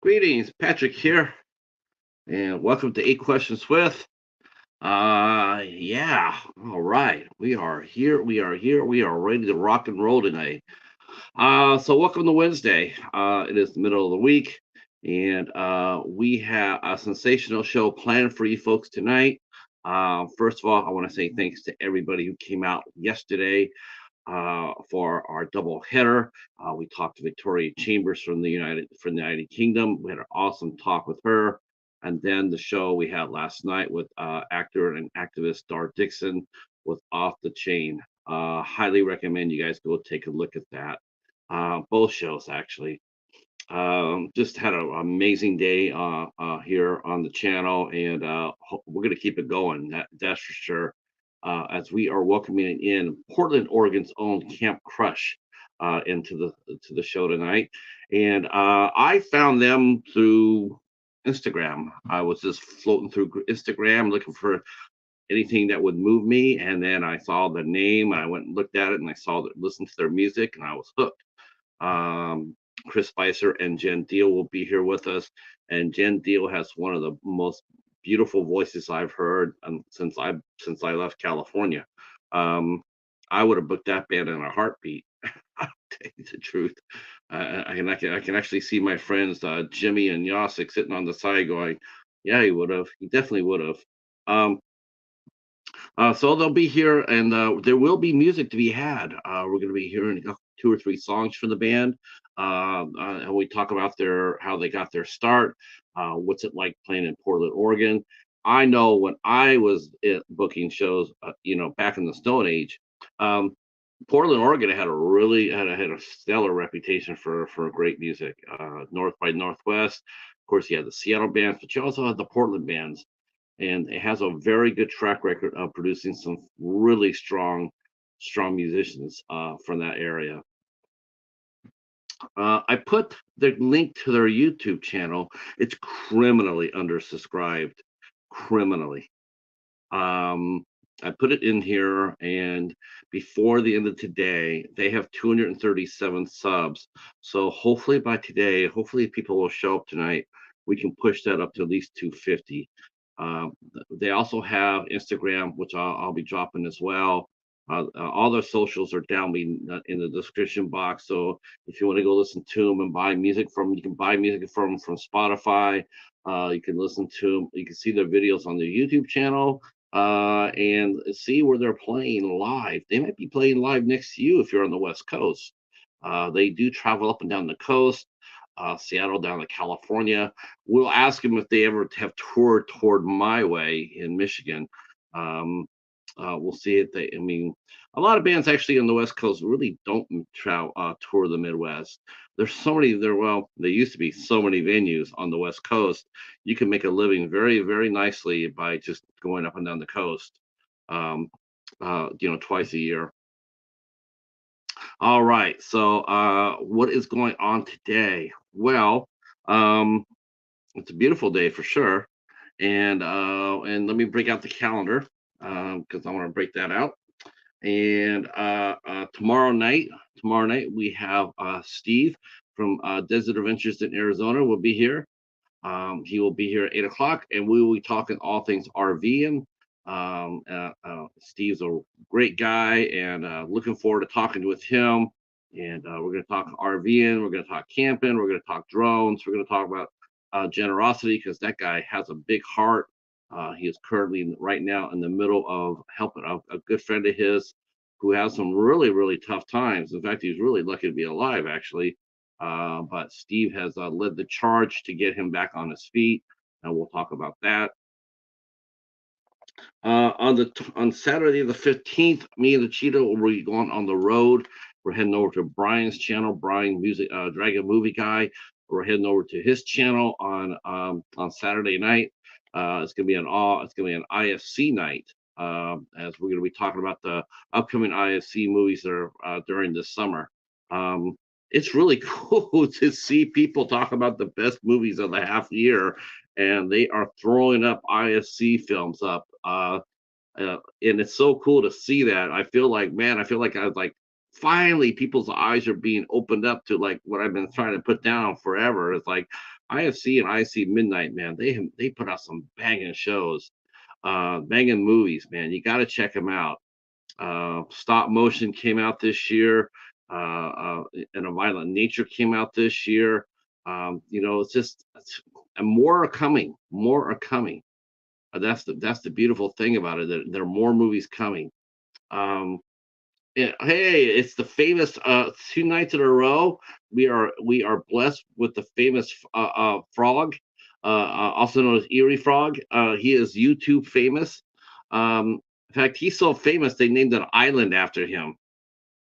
Greetings, Patrick here, and welcome to Eight Questions with. Yeah, all right, we are here, we are ready to rock and roll tonight. So welcome to Wednesday. It is the middle of the week, and we have a sensational show planned for you folks tonight. First of all, I want to say thanks to everybody who came out yesterday for our double header. We talked to Victoria Chambers from the United Kingdom. We had an awesome talk with her, and then the show we had last night with actor and activist Dar Dixon was off the chain. Highly recommend you guys go take a look at that. Both shows actually. Just had an amazing day here on the channel, and we're going to keep it going. That's for sure. As we are welcoming in Portland, Oregon's own Camp Crush into the show tonight, and I found them through Instagram. I was just floating through Instagram looking for anything that would move me, and then I saw the name. I went and looked at it, and I saw that listened to their music, and I was hooked. Chris Spicer and Jen Deale will be here with us, and Jen Deale has one of the most beautiful voices I've heard since I left California. Um, I would have booked that band in a heartbeat. I'll tell you the truth. I can actually see my friends Jimmy and Yosik sitting on the side going, "Yeah, he would have. He definitely would have." Um, so they'll be here, and there will be music to be had. We're going to be hearing two or three songs from the band, and we talk about their how they got their start. What's it like playing in Portland, Oregon? I know when I was booking shows, back in the Stone Age, um, Portland, Oregon had a stellar reputation for great music. North by Northwest, of course, you had the Seattle bands, but you also had the Portland bands, and it has a very good track record of producing some really strong musicians from that area. I put the link to their YouTube channel. It's criminally undersubscribed, criminally. Um, I put it in here, and before the end of today, they have 237 subs. So hopefully by today, hopefully people will show up tonight. We can push that up to at least 250. They also have Instagram, which I'll be dropping as well. All their socials are down in the description box. So if you want to go listen to them and buy music from, you can buy music from Spotify. You can listen to them. You can see their videos on their YouTube channel and see where they're playing live. They might be playing live next to you if you're on the West Coast. They do travel up and down the coast, Seattle down to California. We'll ask them if they ever have toured toward my way in Michigan. Um, we'll see if they. I mean, a lot of bands actually on the West Coast really don't travel tour the Midwest. There's so many there. Well, there used to be so many venues on the West Coast. You can make a living very nicely by just going up and down the coast. Um, twice a year. All right. So, what is going on today? Well, um, it's a beautiful day for sure, and let me break out the calendar because I want to break that out. And tomorrow night we have Steve from Desert Adventures in Arizona will be here. He will be here at 8 o'clock, and we will be talking all things RVing. Steve's a great guy, and looking forward to talking with him. And we're going to talk RVing, we're going to talk camping, we're going to talk drones, we're going to talk about generosity because that guy has a big heart. He is currently right now in the middle of helping a good friend of his who has some really tough times. In fact, he's really lucky to be alive, actually. But Steve has led the charge to get him back on his feet, and we'll talk about that. On Saturday the 15th, me and the Cheetah will be going on the road. We're heading over to Brian's channel, Brian Music Dragon Movie Guy. We're heading over to his channel on Saturday night. It's gonna be an IFC night, as we're gonna be talking about the upcoming IFC movies that are during this summer. It's really cool to see people talk about the best movies of the half year, and they are throwing up IFC films up. And it's so cool to see that. I feel like, man, I feel like I was like finally people's eyes are being opened up to like what I've been trying to put down forever. It's like IFC and IC Midnight, man. They put out some banging shows, banging movies, man. You got to check them out. Stop motion came out this year, and a violent nature came out this year. It's just and more are coming. More are coming. That's the beautiful thing about it. That there are more movies coming. Um, yeah, hey, it's the famous 2 nights in a row. We are blessed with the famous frog, also known as Erie Frog. He is YouTube famous. In fact, he's so famous they named an island after him.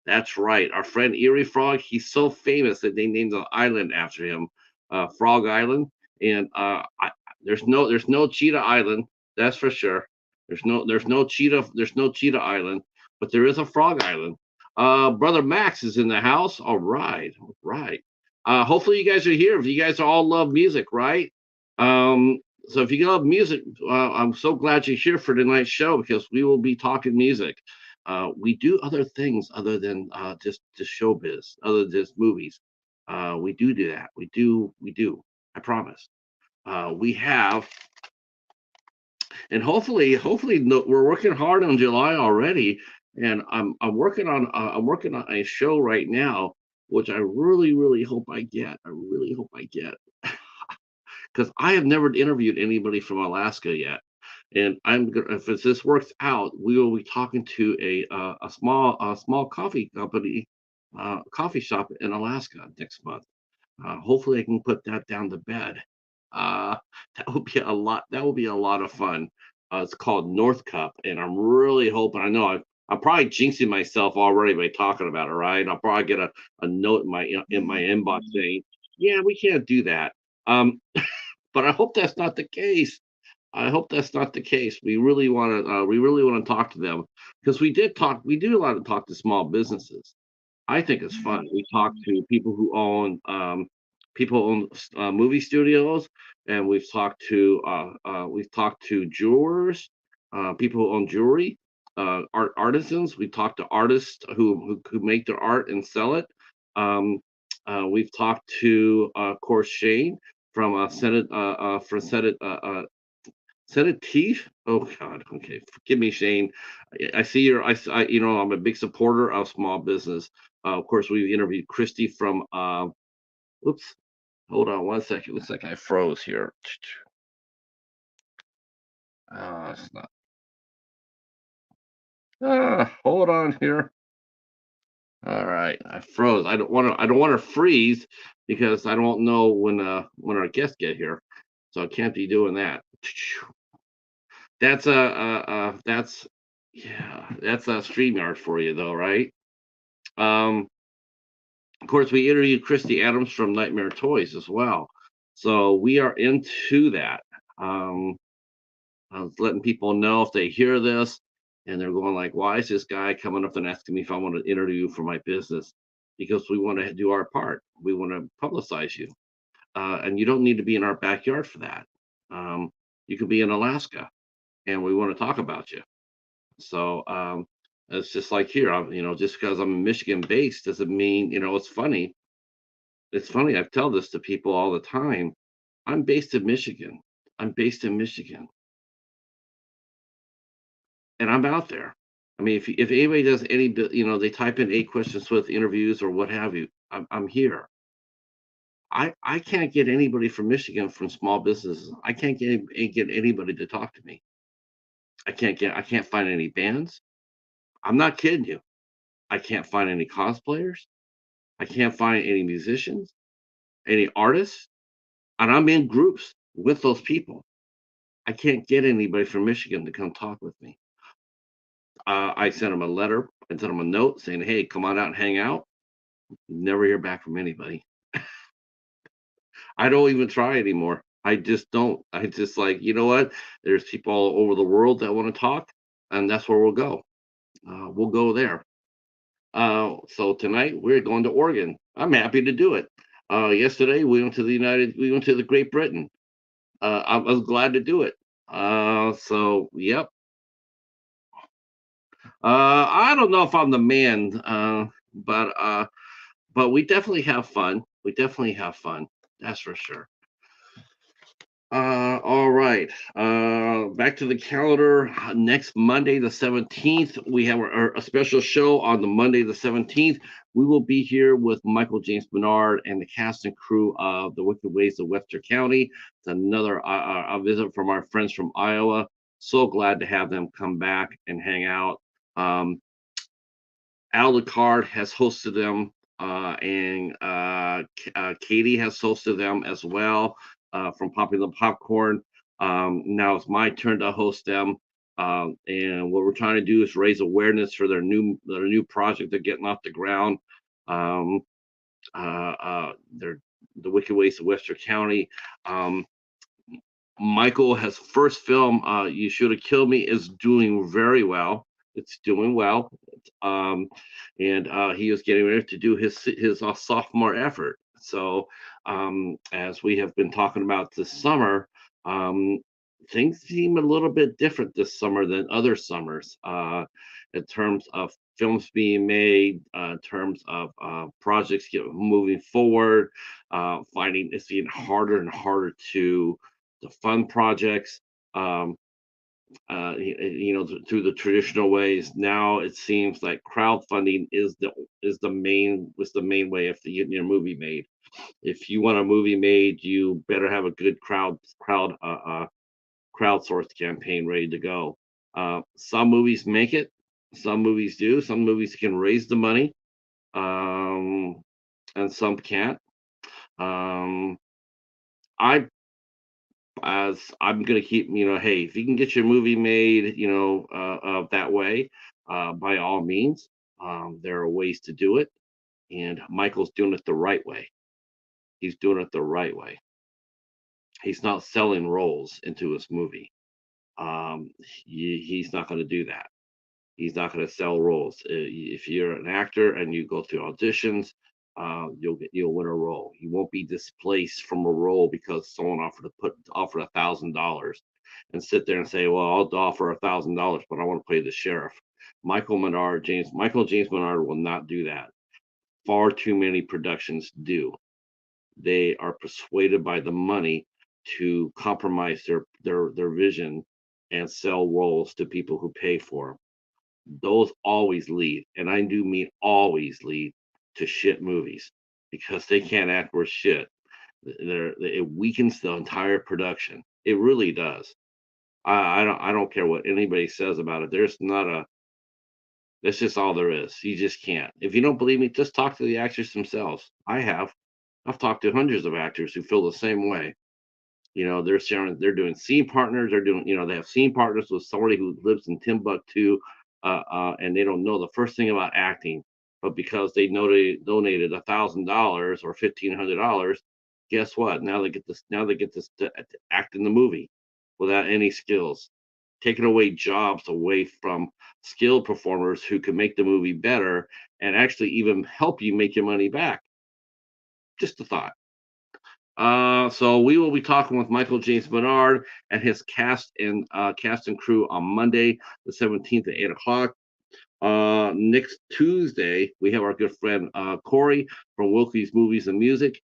That's right. Our friend Erie Frog, he's so famous that they named an island after him, Frog Island. And there's no Cheetah Island, that's for sure. There's no Cheetah Island, but there is a Frog Island. Brother Max is in the house. All right, all right. Hopefully you guys are here. If you guys all love music, right? So if you love music, I'm so glad you're here for tonight's show because we will be talking music. We do other things other than just showbiz, other than just movies. We do that. We do. I promise. We have, and hopefully, no, we're working hard on July already, and I'm working on a show right now, which I really hope I get. I really hope I get because I have never interviewed anybody from Alaska yet. And I'm gonna, if this works out, we will be talking to a small coffee company, coffee shop in Alaska next month. Hopefully, I can put that down to bed. Uh, that would be a lot. That would be a lot of fun. It's called North Cup, and I'm really hoping. I know I'm probably jinxing myself already by talking about it. Right? I'll probably get a note in my inbox saying, "Yeah, we can't do that." Um, but I hope that's not the case. I hope that's not the case. We really want to talk to them because we do a lot of talk to small businesses. I think it's fun. We talk to people who own movie studios, and we've talked to jewelers, people who own jewelry, artisans. We talk to artists who make their art and sell it. We've talked to, of course, Shane from Senate Teeth. Oh God. Okay, forgive me, Shane. I see I'm a big supporter of small business. Of course, we interviewed Christy from. Oops. Hold on one second. Looks like I froze here. It's not. Hold on here. All right, I froze. I don't want to. I don't want to freeze because I don't know when our guests get here, so I can't be doing that. That's yeah, that's a StreamYard for you though, right? Um, of course, we interviewed Christy Adams from Nightmare Toys as well, so we are into that. Um, I was letting people know if they hear this and they're going like, "Why is this guy coming up and asking me if I want to interview for my business?" Because we want to do our part. We want to publicize you, and you don't need to be in our backyard for that. Um, you could be in Alaska, and we want to talk about you. So it's just like here, just because I'm Michigan based doesn't mean, it's funny. It's funny. I tell this to people all the time. I'm based in Michigan. I'm based in Michigan, and I'm out there. I mean, if anybody does they type in 8 questions with interviews or what have you. I'm here. I can't get anybody from Michigan from small businesses. I can't get anybody to talk to me. I can't find any bands. I'm not kidding you. I can't find any cosplayers. I can't find any musicians, any artists, and I'm in groups with those people. I can't get anybody from Michigan to come talk with me. I sent them a letter and sent them a note saying, "Hey, come on out and hang out." Never hear back from anybody. I don't even try anymore. I just don't. I just like, you know what? There's people all over the world that want to talk, and that's where we'll go. We'll go there. So tonight we're going to Oregon. I'm happy to do it. Yesterday we went to the Great Britain. I was glad to do it. So yep. I don't know if I'm the man. But we definitely have fun. We definitely have fun. That's for sure. All right. Back to the calendar. Next Monday, the 17th, we have a special show on the Monday, the 17th. We will be here with Michael James Bernard and the cast and crew of The Wicked Ways of Webster County. It's another a visit from our friends from Iowa. So glad to have them come back and hang out. Um, Alucard has hosted them, and Katie has hosted them as well from Popular Popcorn. Now it's my turn to host them, and what we're trying to do is raise awareness for their new project they're getting off the ground. Um, they're the Wicked Ways of Webster County. Um, Michael has first film, You Should Have Killed Me, is doing very well. It's doing well. Um, and he is getting ready to do his sophomore effort. So, as we have been talking about this summer, um, things seem a little bit different this summer than other summers in terms of films being made, in terms of projects moving forward, finding it's getting harder and harder to fund projects. Um, through the traditional ways. Now it seems like crowdfunding is the main way of getting your movie made. If you want a movie made, you better have a good crowdsourced campaign ready to go. Some movies make it, some movies do, some movies can raise the money, um, and some can't. Um, I as I'm gonna keep, hey, if you can get your movie made, that way, by all means, there are ways to do it, and Michael's doing it the right way. He's doing it the right way. He's not selling roles into his movie. He's not going to do that. He's not going to sell roles. If you're an actor and you go through auditions, you'll win a role. You won't be displaced from a role because someone offered $1,000 and sit there and say, "Well, I'll offer $1,000, but I want to play the sheriff." Michael James Menard will not do that. Far too many productions do. They are persuaded by the money to compromise their vision and sell roles to people who pay for them. Those always lead, and I do mean always lead to shit movies because they can't act worth shit. It weakens the entire production. It really does. I don't care what anybody says about it. There's not a That's just all there is. You just can't. If you don't believe me, just talk to the actors themselves. I have. I've talked to hundreds of actors who feel the same way. They're doing scene partners. They have scene partners with somebody who lives in Timbuktu, and they don't know the first thing about acting. But because they know they donated $1,000 or $1,500, guess what? Now they get this. Now they get this to act in the movie without any skills, taking away jobs away from skilled performers who can make the movie better and actually even help you make your money back. Just a thought. So we will be talking with Michael James Bernard and his cast and crew on Monday, the 17th at 8 o'clock. Next Tuesday, we have our good friend Corey from Wilkie's Movies and Music.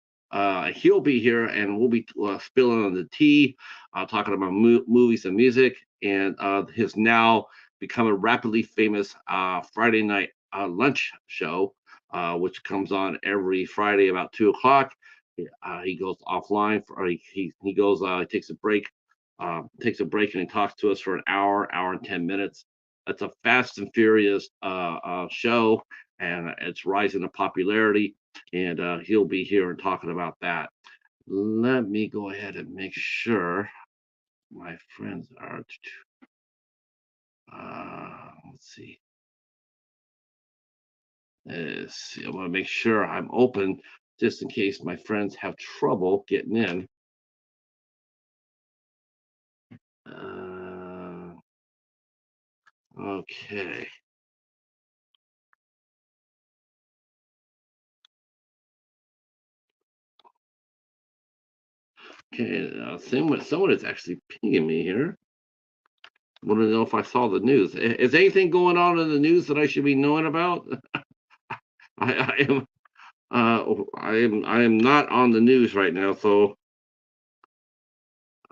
He'll be here, and we'll be spilling on the tea, talking about movies and music, and his now becoming rapidly famous Friday night lunch show, which comes on every Friday about 2 o'clock. He goes offline or he goes takes a break and he talks to us for an hour and 10 minutes. It's a fast and furious show, and it's rising in popularity. And he'll be here and talking about that. Let me go ahead and make sure my friends are. Let's see. Let's see. I want to make sure I'm open just in case my friends have trouble getting in. Uh, okay. Okay. Someone is actually pinging me here. Want to know if I saw the news. Is anything going on in the news that I should be knowing about? I am I am not on the news right now, so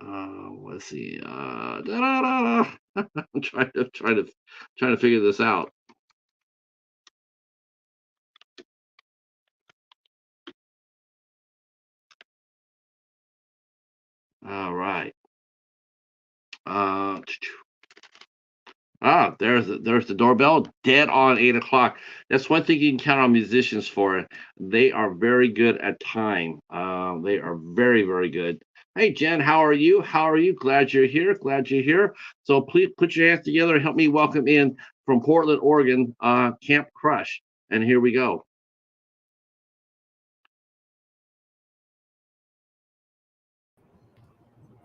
let's see. I'm trying to figure this out. All right. Uh, there's the doorbell, dead on 8 o'clock. That's one thing you can count on musicians for. They are very good at time. They are very, very good. Hey Jen, how are you? How are you? Glad you're here. Glad you're here. So please put your hands together and help me welcome in from Portland, Oregon, Camp Crush. And here we go.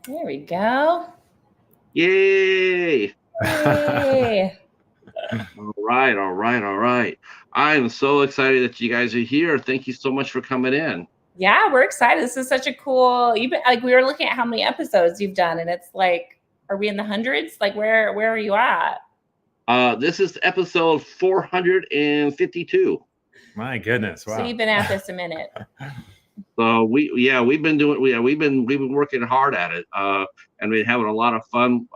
There we go. Yay! Yay. All right, all right, all right. I am so excited that you guys are here. Thank you so much for coming in. Yeah, we're excited. This is such a cool, even like we were looking at how many episodes you've done, and it's like, are we in the hundreds? Like where are you at? This is episode 452. My goodness! Wow. So you've been at this a minute. So we've been working hard at it, and been having a lot of fun.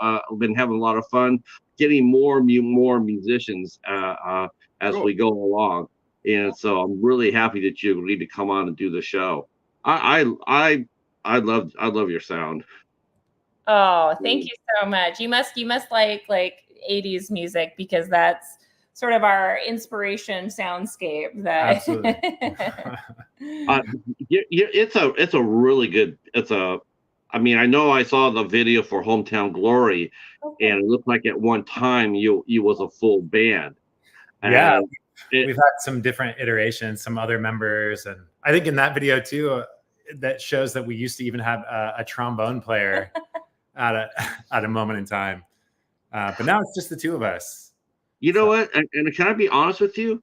Getting more musicians as Cool. we go along, and so I'm really happy that you agreed to come on and do the show. I love your sound. Oh, thank you so much. You must like 80s music, because that's sort of our inspiration soundscape. That Absolutely. It's a really good. I mean, I know I saw the video for Hometown Glory, Okay. and it looked like at one time you was a full band. Yeah, And we've had some different iterations, some other members, and I think in that video too, that shows that we used to even have a trombone player at a moment in time, but now it's just the two of us. you know what? And can I be honest with you?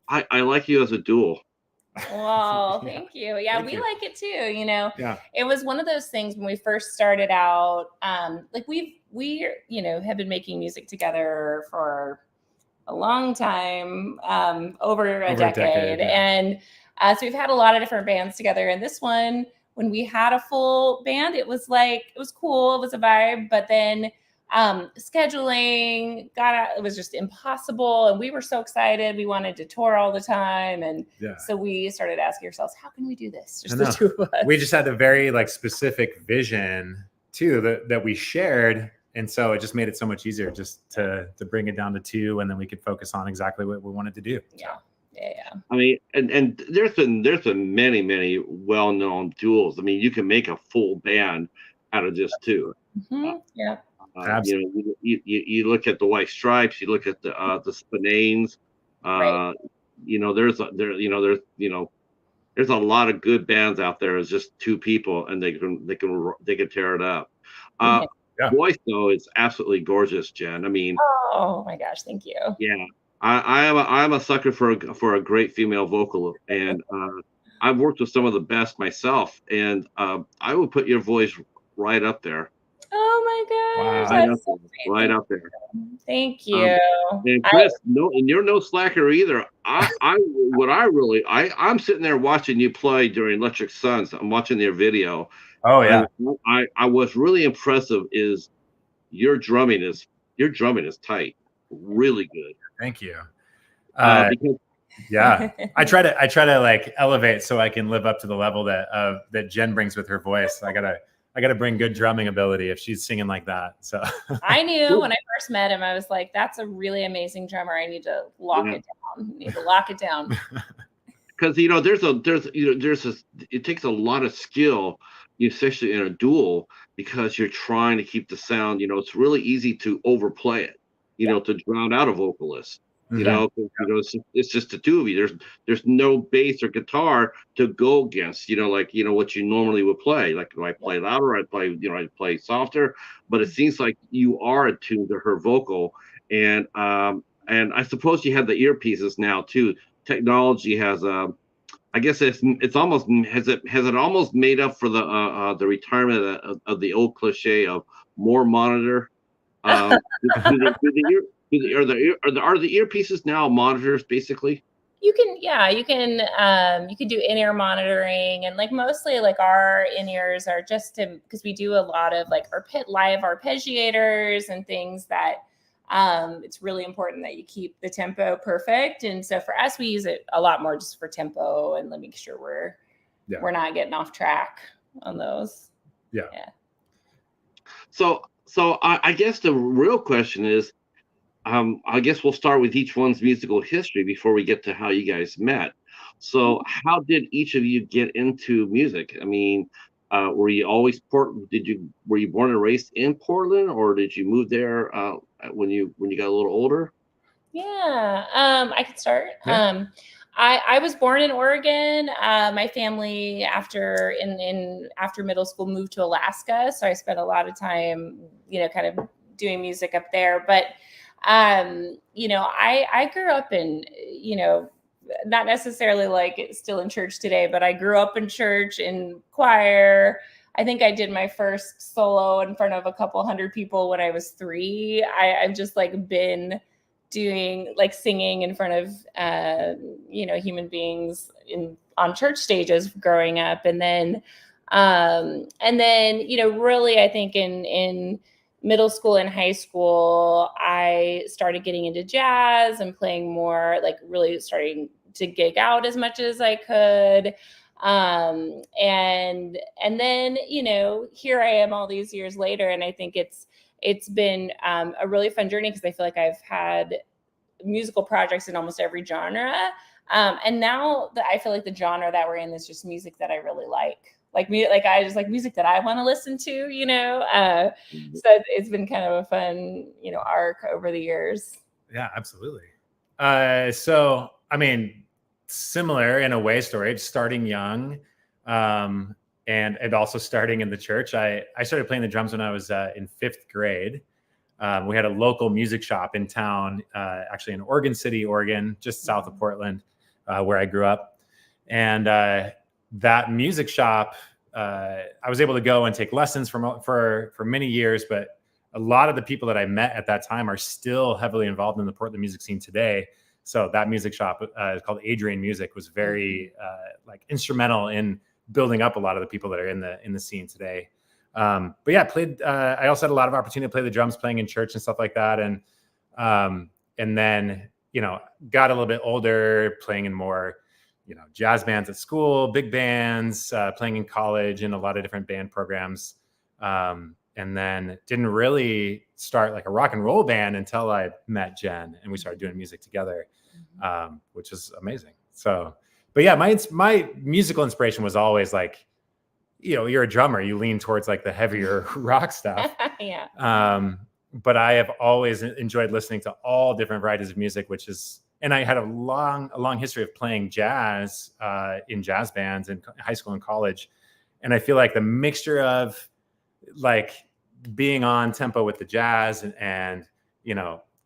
I like you as a duo. Well, thank you. Yeah, Thank we you. like it too. You know, Yeah. it was one of those things when we first started out. Like we have been making music together for a long time, over a decade, yeah. and so we've had a lot of different bands together. And this one, when we had a full band, it was cool. It was a vibe, but then scheduling it was just impossible, and we were so excited. We wanted to tour all the time, and so we started asking ourselves, how can we do this, just the two of us? We just had a very specific vision too that we shared, and so it just made it so much easier just to bring it down to two, and then we could focus on exactly what we wanted to do. Yeah. I mean, and there's been many well-known duos. I mean, you can make a full band out of just two. Mm-hmm. Yeah. You look at the White Stripes, you look at the Spinanes. Right. There's a lot of good bands out there. It's just two people, and they can tear it up. Voice though is absolutely gorgeous, Jen. I mean, oh my gosh, thank you. Yeah, I'm a sucker for a great female vocal, and I've worked with some of the best myself, and I would put your voice right up there. Oh my gosh, Wow. Right up there. Thank you. And Chris, and you're no slacker either. I'm sitting there watching you play during Electric Suns. I'm watching their video. Oh yeah. I was really impressive. Is your drumming is tight, really good. Thank you. Because yeah, I try to elevate so I can live up to the level that Jen brings with her voice. I gotta bring good drumming ability if she's singing like that. So I knew when I first met him, I was like, that's a really amazing drummer. I need to lock it down. Because it takes a lot of skill, especially in a duel, because you're trying to keep the sound. It's really easy to overplay it. To drown out a vocalist. It's just the two of you. There's no bass or guitar to go against. What you normally would play. Like, do I play louder? I play softer. But it seems like you are attuned to her vocal, and I suppose you have the earpieces now too. Technology has I guess it's almost has it almost made up for the retirement of the old cliche of more monitor. Are the earpieces now monitors basically? You can do in-ear monitoring, and like mostly like our in-ears are just to, because we do a lot of like live arpeggiators and things that it's really important that you keep the tempo perfect. And so for us, we use it a lot more just for tempo and let me make sure we're not getting off track on those. Yeah. So I guess the real question is, I guess we'll start with each one's musical history before we get to how you guys met. So how did each of you get into music? I mean, were you always were you born and raised in Portland, or did you move there when you got a little older? Yeah, I could start. Yeah. I was born in Oregon. My family after middle school moved to Alaska, so I spent a lot of time, kind of doing music up there. But I grew up in, not necessarily like it's still in church today, but I grew up in church, in choir. I think I did my first solo in front of a couple hundred people when I was 3. I've just like been doing like singing in front of, human beings on church stages growing up. And then, really, I think in middle school and high school, I started getting into jazz and playing more, like really starting to gig out as much as I could. And then, here I am all these years later. And I think it's been a really fun journey because I feel like I've had musical projects in almost every genre. And now that I feel like the genre that we're in is just music that I really like. Like I just like music that I want to listen to, so it's been kind of a fun, arc over the years. Yeah, absolutely. So, I mean, similar in a way story, starting young, and also starting in the church. I started playing the drums when I was in 5th grade. We had a local music shop in town, actually in Oregon City, Oregon, just south of Portland, where I grew up. And that music shop, I was able to go and take lessons for many years, but a lot of the people that I met at that time are still heavily involved in the Portland music scene today. So that music shop called Adrian Music was very instrumental in building up a lot of the people that are in the scene today. But yeah, I also had a lot of opportunity to play the drums, playing in church and stuff like that. And then, got a little bit older, playing in more, jazz bands at school, big bands, playing in college in a lot of different band programs. And then didn't really start like a rock and roll band until I met Jen and we started doing music together, which is amazing. So, but yeah, my musical inspiration was always like, you're a drummer, you lean towards like the heavier rock stuff. Yeah. But I have always enjoyed listening to all different varieties of music, and I had a long history of playing jazz in jazz bands in high school and college. And I feel like the mixture of like being on tempo with the jazz and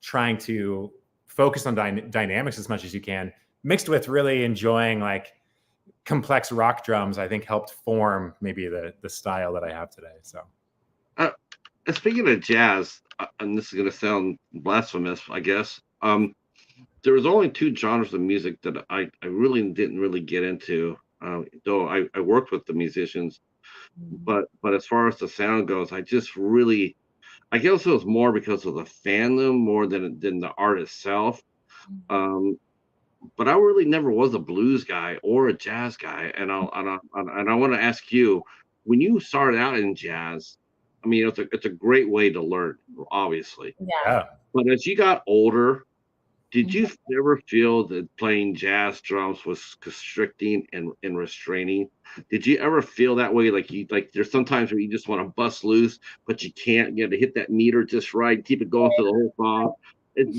trying to focus on dynamics as much as you can, mixed with really enjoying like complex rock drums, I think helped form maybe the style that I have today. So speaking of jazz, and this is going to sound blasphemous, I guess, there was only 2 genres of music that I really didn't really get into, though I worked with the musicians. But as far as the sound goes, I guess it was more because of the fandom more than the art itself. But I really never was a blues guy or a jazz guy. And I want to ask you, when you started out in jazz, I mean, it's a great way to learn, obviously. Yeah. But as you got older, did you ever feel that playing jazz drums was constricting and restraining? Did you ever feel that way? Like there's sometimes where you just want to bust loose, but you can't. You have to hit that meter just right, keep it going for the whole song.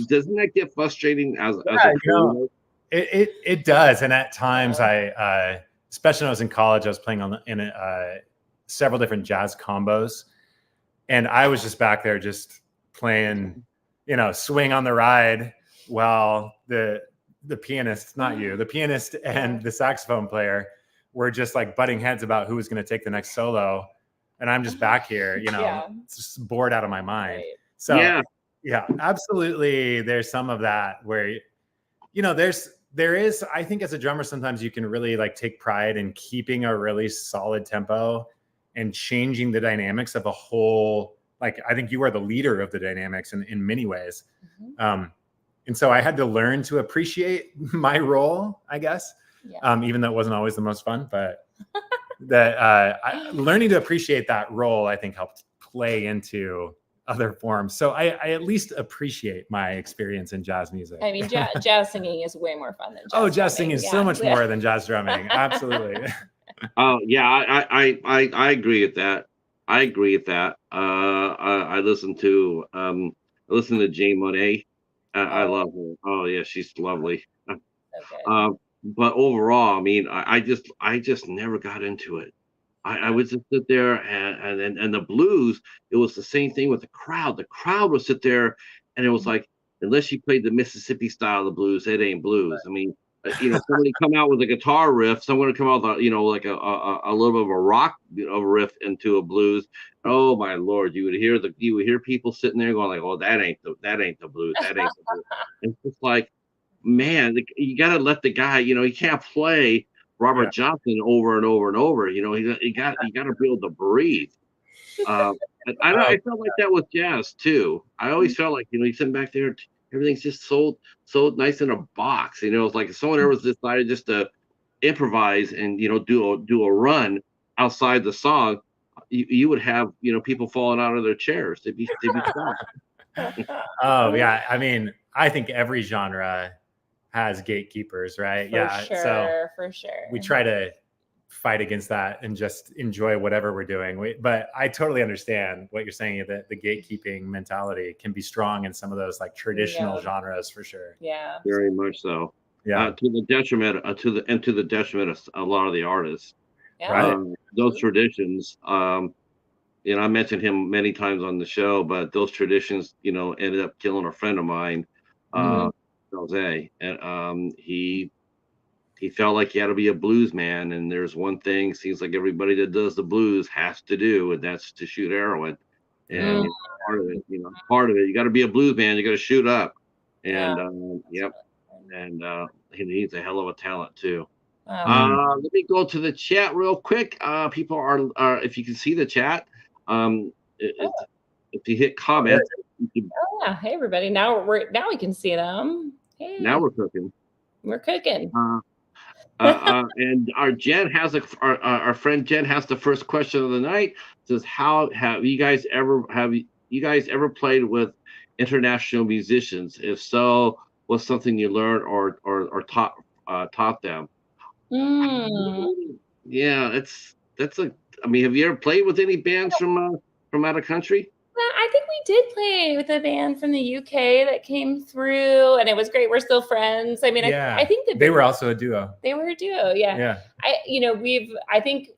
Doesn't that get frustrating as a player? It does, and at times I, especially when I was in college, I was playing in several different jazz combos, and I was just back there just playing, swing on the ride. While the pianist, not you, the pianist and the saxophone player were just like butting heads about who was going to take the next solo. And I'm just back here, just bored out of my mind. Right. So yeah, absolutely. There's some of that where, there's there is, I think as a drummer, sometimes you can really like take pride in keeping a really solid tempo and changing the dynamics of a whole, like, I think you are the leader of the dynamics in many ways. And so I had to learn to appreciate my role, I guess, even though it wasn't always the most fun, but learning to appreciate that role, I think, helped play into other forms. So I at least appreciate my experience in jazz music. I mean, jazz singing is way more fun than jazz singing is so much more than jazz drumming. Absolutely. Oh yeah, I agree with that. I agree with that. I listen to Jane Monet. I love her. Oh yeah, she's lovely. Okay. But overall, I mean, I just never got into it. I would just sit there and the blues, it was the same thing with the crowd. The crowd would sit there and it was like, unless you played the Mississippi style of the blues, it ain't blues. I mean, somebody come out with a guitar riff, someone would come out with like a little bit of a rock riff into a blues. Oh my Lord, you would hear people sitting there going like, oh, that ain't the blues. That ain't the blues. And it's just like, man, you got to let the guy, he can't play Robert Johnson over and over and over. You got to be able to breathe. I felt like that with jazz too. I always felt like, you sitting back there, everything's just so nice in a box. It's like if someone ever decided just to improvise and do a run outside the song, you would have people falling out of their chairs. They'd be stopped. Oh yeah, I mean, I think every genre has gatekeepers, right? For sure. We try to fight against that and just enjoy whatever we're doing. But I totally understand what you're saying, that the gatekeeping mentality can be strong in some of those like traditional genres for sure. Yeah. Very much so. Yeah. To the detriment of a lot of the artists. Yeah. Right. Those traditions, I mentioned him many times on the show, but those traditions, ended up killing a friend of mine, Jose, and he felt like he had to be a blues man, and there's one thing seems like everybody that does the blues has to do, and that's to shoot heroin. And part of it, you got to be a blues man, you got to shoot up, and he's a hell of a talent too. Let me go to the chat real quick. People are if you can see the chat, if you hit comment. Hey everybody! Now we can see them. Hey. Now we're cooking. We're cooking. And our friend Jen has the first question of the night. It says, how have you guys ever played with international musicians? If so, what's something you learned or taught them? Yeah, have you ever played with any bands from out of country? Well, I think we did play with a band from the UK that came through, and it was great. We're still friends. I mean, I think that they were also a duo. They were a duo, yeah. I think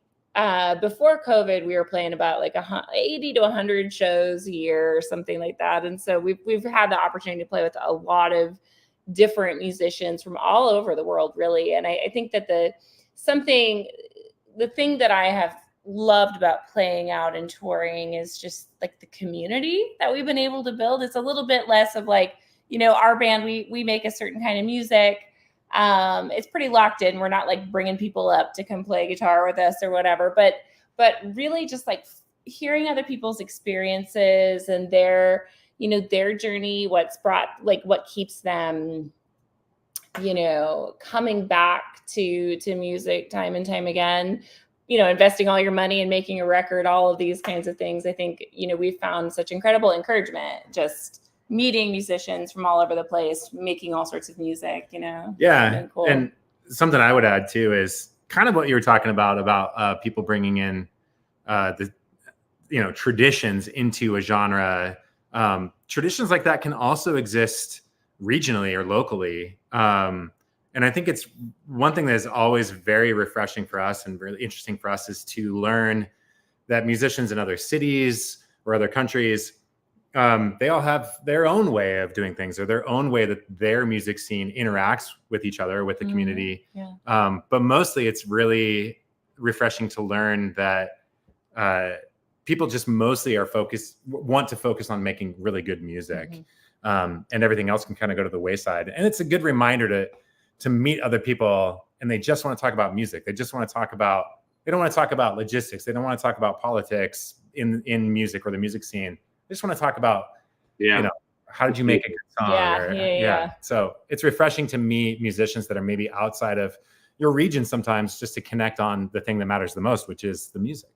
before COVID, we were playing about like 80 to 100 shows a year or something like that, and so we've had the opportunity to play with a lot of different musicians from all over the world, really. And I think that the thing that I have loved about playing out and touring is just like the community that we've been able to build. It's a little bit less of like, our band, we make a certain kind of music. It's pretty locked in. We're not like bringing people up to come play guitar with us or whatever, but really just like hearing other people's experiences and their journey, what keeps them, coming back to music time and time again, investing all your money and making a record, all of these kinds of things. I think, we've found such incredible encouragement, just meeting musicians from all over the place, making all sorts of music, Yeah. Cool. And something I would add too is kind of what you were talking about people bringing in the traditions into a genre. Traditions like that can also exist regionally or locally. And I think it's one thing that is always very refreshing for us and really interesting for us is to learn that musicians in other cities or other countries, they all have their own way of doing things or their own way that their music scene interacts with each other, with the community. Yeah. But mostly it's really refreshing to learn that people just mostly want to focus on making really good music. And everything else can kind of go to the wayside. And it's a good reminder to meet other people and they just want to talk about music. They just want to talk about, they don't want to talk about logistics. They don't want to talk about politics in music or the music scene. They just want to talk about, you know, how did you make a good song? Yeah. So it's refreshing to meet musicians that are maybe outside of your region sometimes, just to connect on the thing that matters the most, which is the music.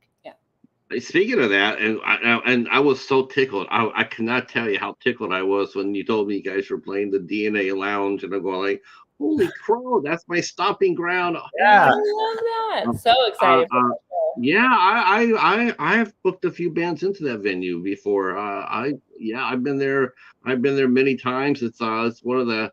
Speaking of that, and I was so tickled. I cannot tell you how tickled I was when you told me you guys were playing the DNA Lounge, and I'm going like, "Holy crow, that's my stopping ground!" Yeah, I love that. So excited. Yeah, I have booked a few bands into that venue before. I've been there. I've been there many times. It's one of the.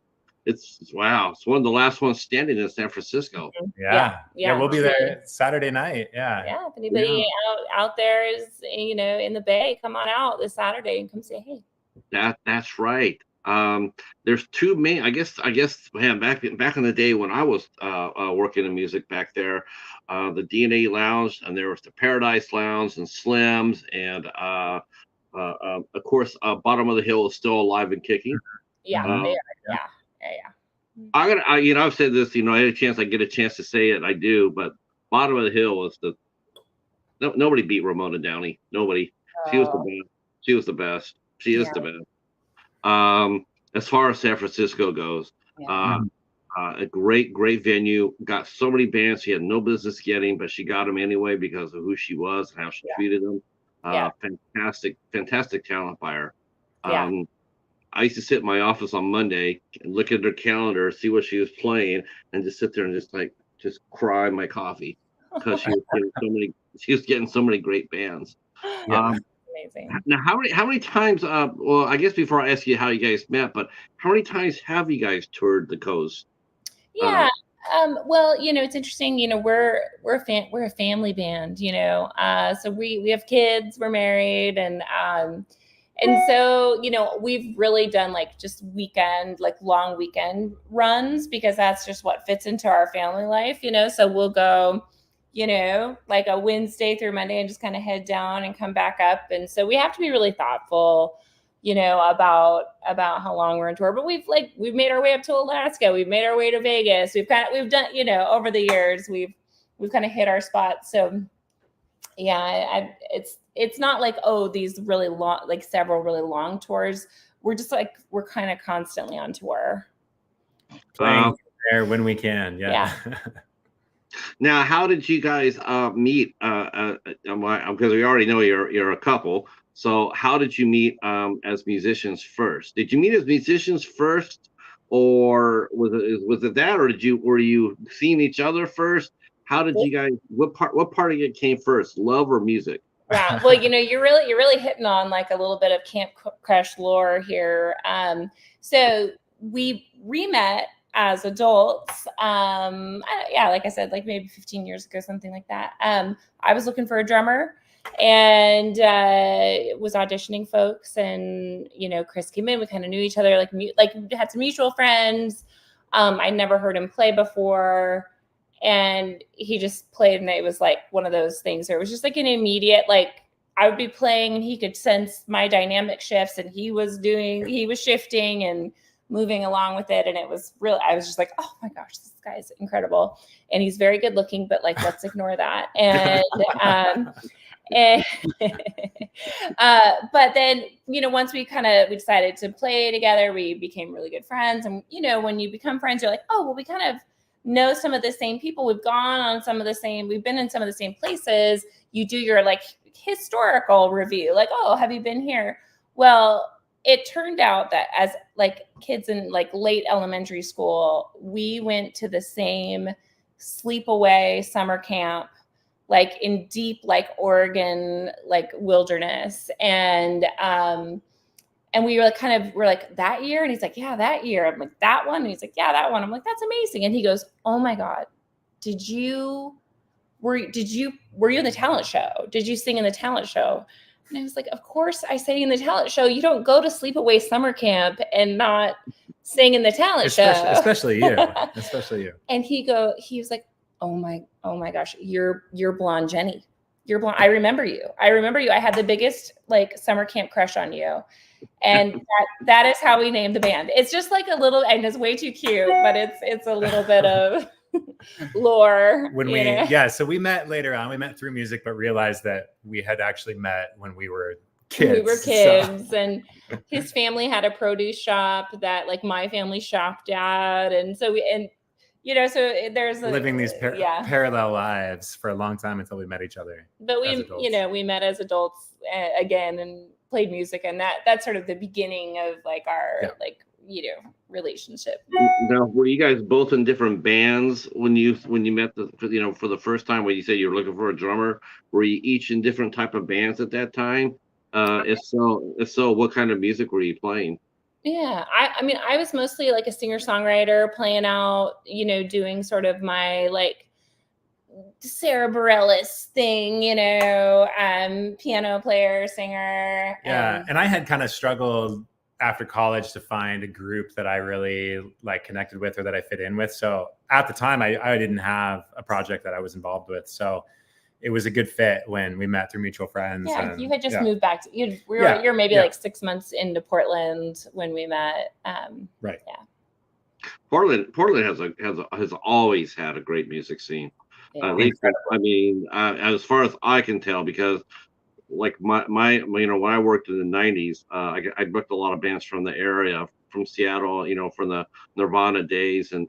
It's one of the last ones standing in San Francisco. Yeah, we'll be there Saturday night. Yeah, if anybody out there is, you know, in the Bay, come on out this Saturday and come say hey. That's right. There's two main. I guess man, back in the day when I was working in music back there, the DNA Lounge, and there was the Paradise Lounge and Slim's, and of course, Bottom of the Hill is still alive and kicking. Yeah, they are. Yeah. I've said this, I get a chance to say it, I do, but Bottom of the Hill is nobody beat Ramona Downey. Nobody. She was the best. She was the best. She is the best. As far as San Francisco goes, a great venue. Got so many bands she had no business getting, but she got them anyway because of who she was and how she treated them. Fantastic talent by her. I used to sit in my office on Monday and look at her calendar, see what she was playing, and just sit there and just cry my coffee because she was getting so many great bands. Amazing. Now, how many times? Well, I guess before I ask you how you guys met, but how many times have you guys toured the coast? Yeah. Well, it's interesting. We're a family band. So we have kids. We're married, and so, we've really done like just long weekend runs because that's just what fits into our family life, so we'll go, like a Wednesday through Monday and just kind of head down and come back up. And so we have to be really thoughtful, about how long we're on tour, but we've made our way up to Alaska. We've made our way to Vegas. We've done, over the years, we've kind of hit our spots. So yeah, it's not like, these really long, like several really long tours. We're just we're kind of constantly on tour. Playing there when we can. Yeah. Now, how did you guys meet? Because we already know you're a couple. So how did you meet as musicians first? Did you meet as musicians first, or was it that, or were you seeing each other first? How did you guys? What part of it came first, love or music? Yeah, well, you're really hitting on like a little bit of Camp Crush lore here. So we re-met as adults. Like I said, like maybe 15 years ago, something like that. I was looking for a drummer and was auditioning folks, and Chris came in. We kind of knew each other, like we had some mutual friends. I'd never heard him play before. And he just played, and it was like one of those things where it was just like an immediate, like I would be playing and he could sense my dynamic shifts, and he was shifting and moving along with it. And it was real. I was just like, oh my gosh, this guy's incredible. And he's very good looking, but like, let's ignore that. And, but then, once we decided to play together, we became really good friends. And, when you become friends, you're like, oh, well, we kind of know some of the same people. We've been in some of the same places. You do your like historical review, like, oh, have you been here? Well, it turned out that as like kids in like late elementary school, we went to the same sleepaway summer camp, like in deep, like Oregon, like wilderness. And we were we're like, that year? And he's like, yeah, that year. I'm like, that one? And he's like, yeah, that one. I'm like, that's amazing. And he goes, oh my God, were you in the talent show? Did you sing in the talent show? And I was like, of course I sang in the talent show. You don't go to sleepaway summer camp and not sing in the talent show. Especially you. And he was like, oh my gosh, you're Blonde Jenny. you're blonde. I remember you. I had the biggest like summer camp crush on you. And that is how we named the band. It's just like a little, and it's way too cute, but it's a little bit of lore. So we met later on. We met through music, but realized that we had actually met when we were kids. We were kids, and his family had a produce shop that like my family shopped at, and so so there's living these parallel lives for a long time until we met each other. But we met as adults again and played music, and that's sort of the beginning of like our relationship. Now, were you guys both in different bands when you met for the first time when you said you were looking for a drummer? Were you each in different type of bands at that time? If so, what kind of music were you playing? Yeah, I mean, I was mostly like a singer-songwriter playing out, doing sort of my like Sarah Bareilles thing, piano player, singer. Yeah, and I had kind of struggled after college to find a group that I really like connected with or that I fit in with. So at the time, I didn't have a project that I was involved with. So it was a good fit when we met through mutual friends. Yeah, you had just moved back. You're maybe like 6 months into Portland when we met. Right. Yeah. Portland has always had a great music scene. Yeah. At least, I mean, as far as I can tell, because like my when I worked in the '90s, I booked a lot of bands from the area, from Seattle, from the Nirvana days and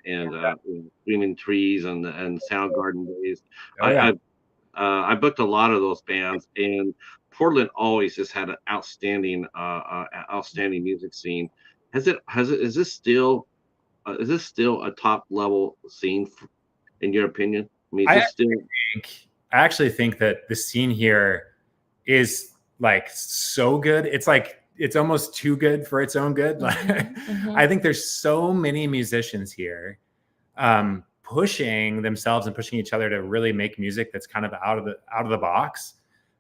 Screaming Trees and Soundgarden days. Oh, yeah. I booked a lot of those bands, and Portland always has had an outstanding music scene. Is this still a top level scene in your opinion? I mean, I actually think that the scene here is like so good. It's like it's almost too good for its own good. I think there's so many musicians here pushing themselves and pushing each other to really make music that's kind of out of the box.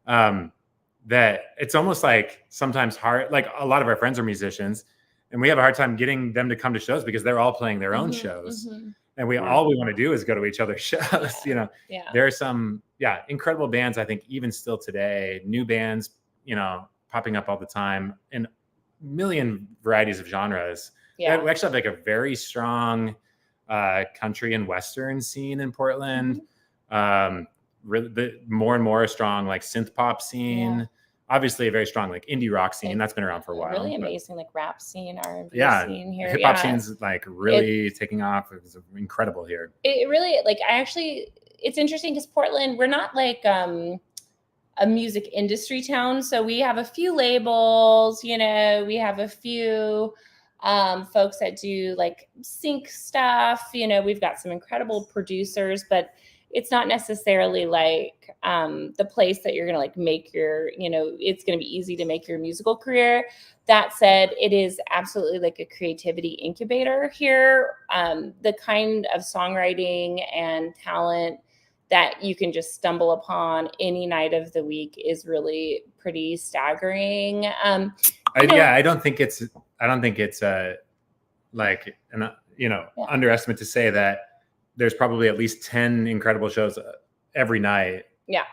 That it's almost like sometimes hard. Like a lot of our friends are musicians, and we have a hard time getting them to come to shows because they're all playing their own shows. And all we want to do is go to each other's shows. There are some incredible bands, I think, even still today, new bands, popping up all the time in a million varieties of genres. We actually have like a very strong country and Western scene in Portland. Really, more and more strong like synth pop scene. Obviously a very strong like indie rock scene that's been around for a while. Really amazing like rap scene, R&B scene here. Hip hop scene's like really taking off. It was incredible here. It really it's interesting because Portland, we're not like a music industry town. So we have a few labels, we have a few folks that do like sync stuff. We've got some incredible producers, but it's not necessarily like the place that you're going to like make your, it's going to be easy to make your musical career. That said, it is absolutely like a creativity incubator here. The kind of songwriting and talent that you can just stumble upon any night of the week is really pretty staggering. I don't think it's like an underestimate to say that there's probably at least 10 incredible shows every night. Yeah.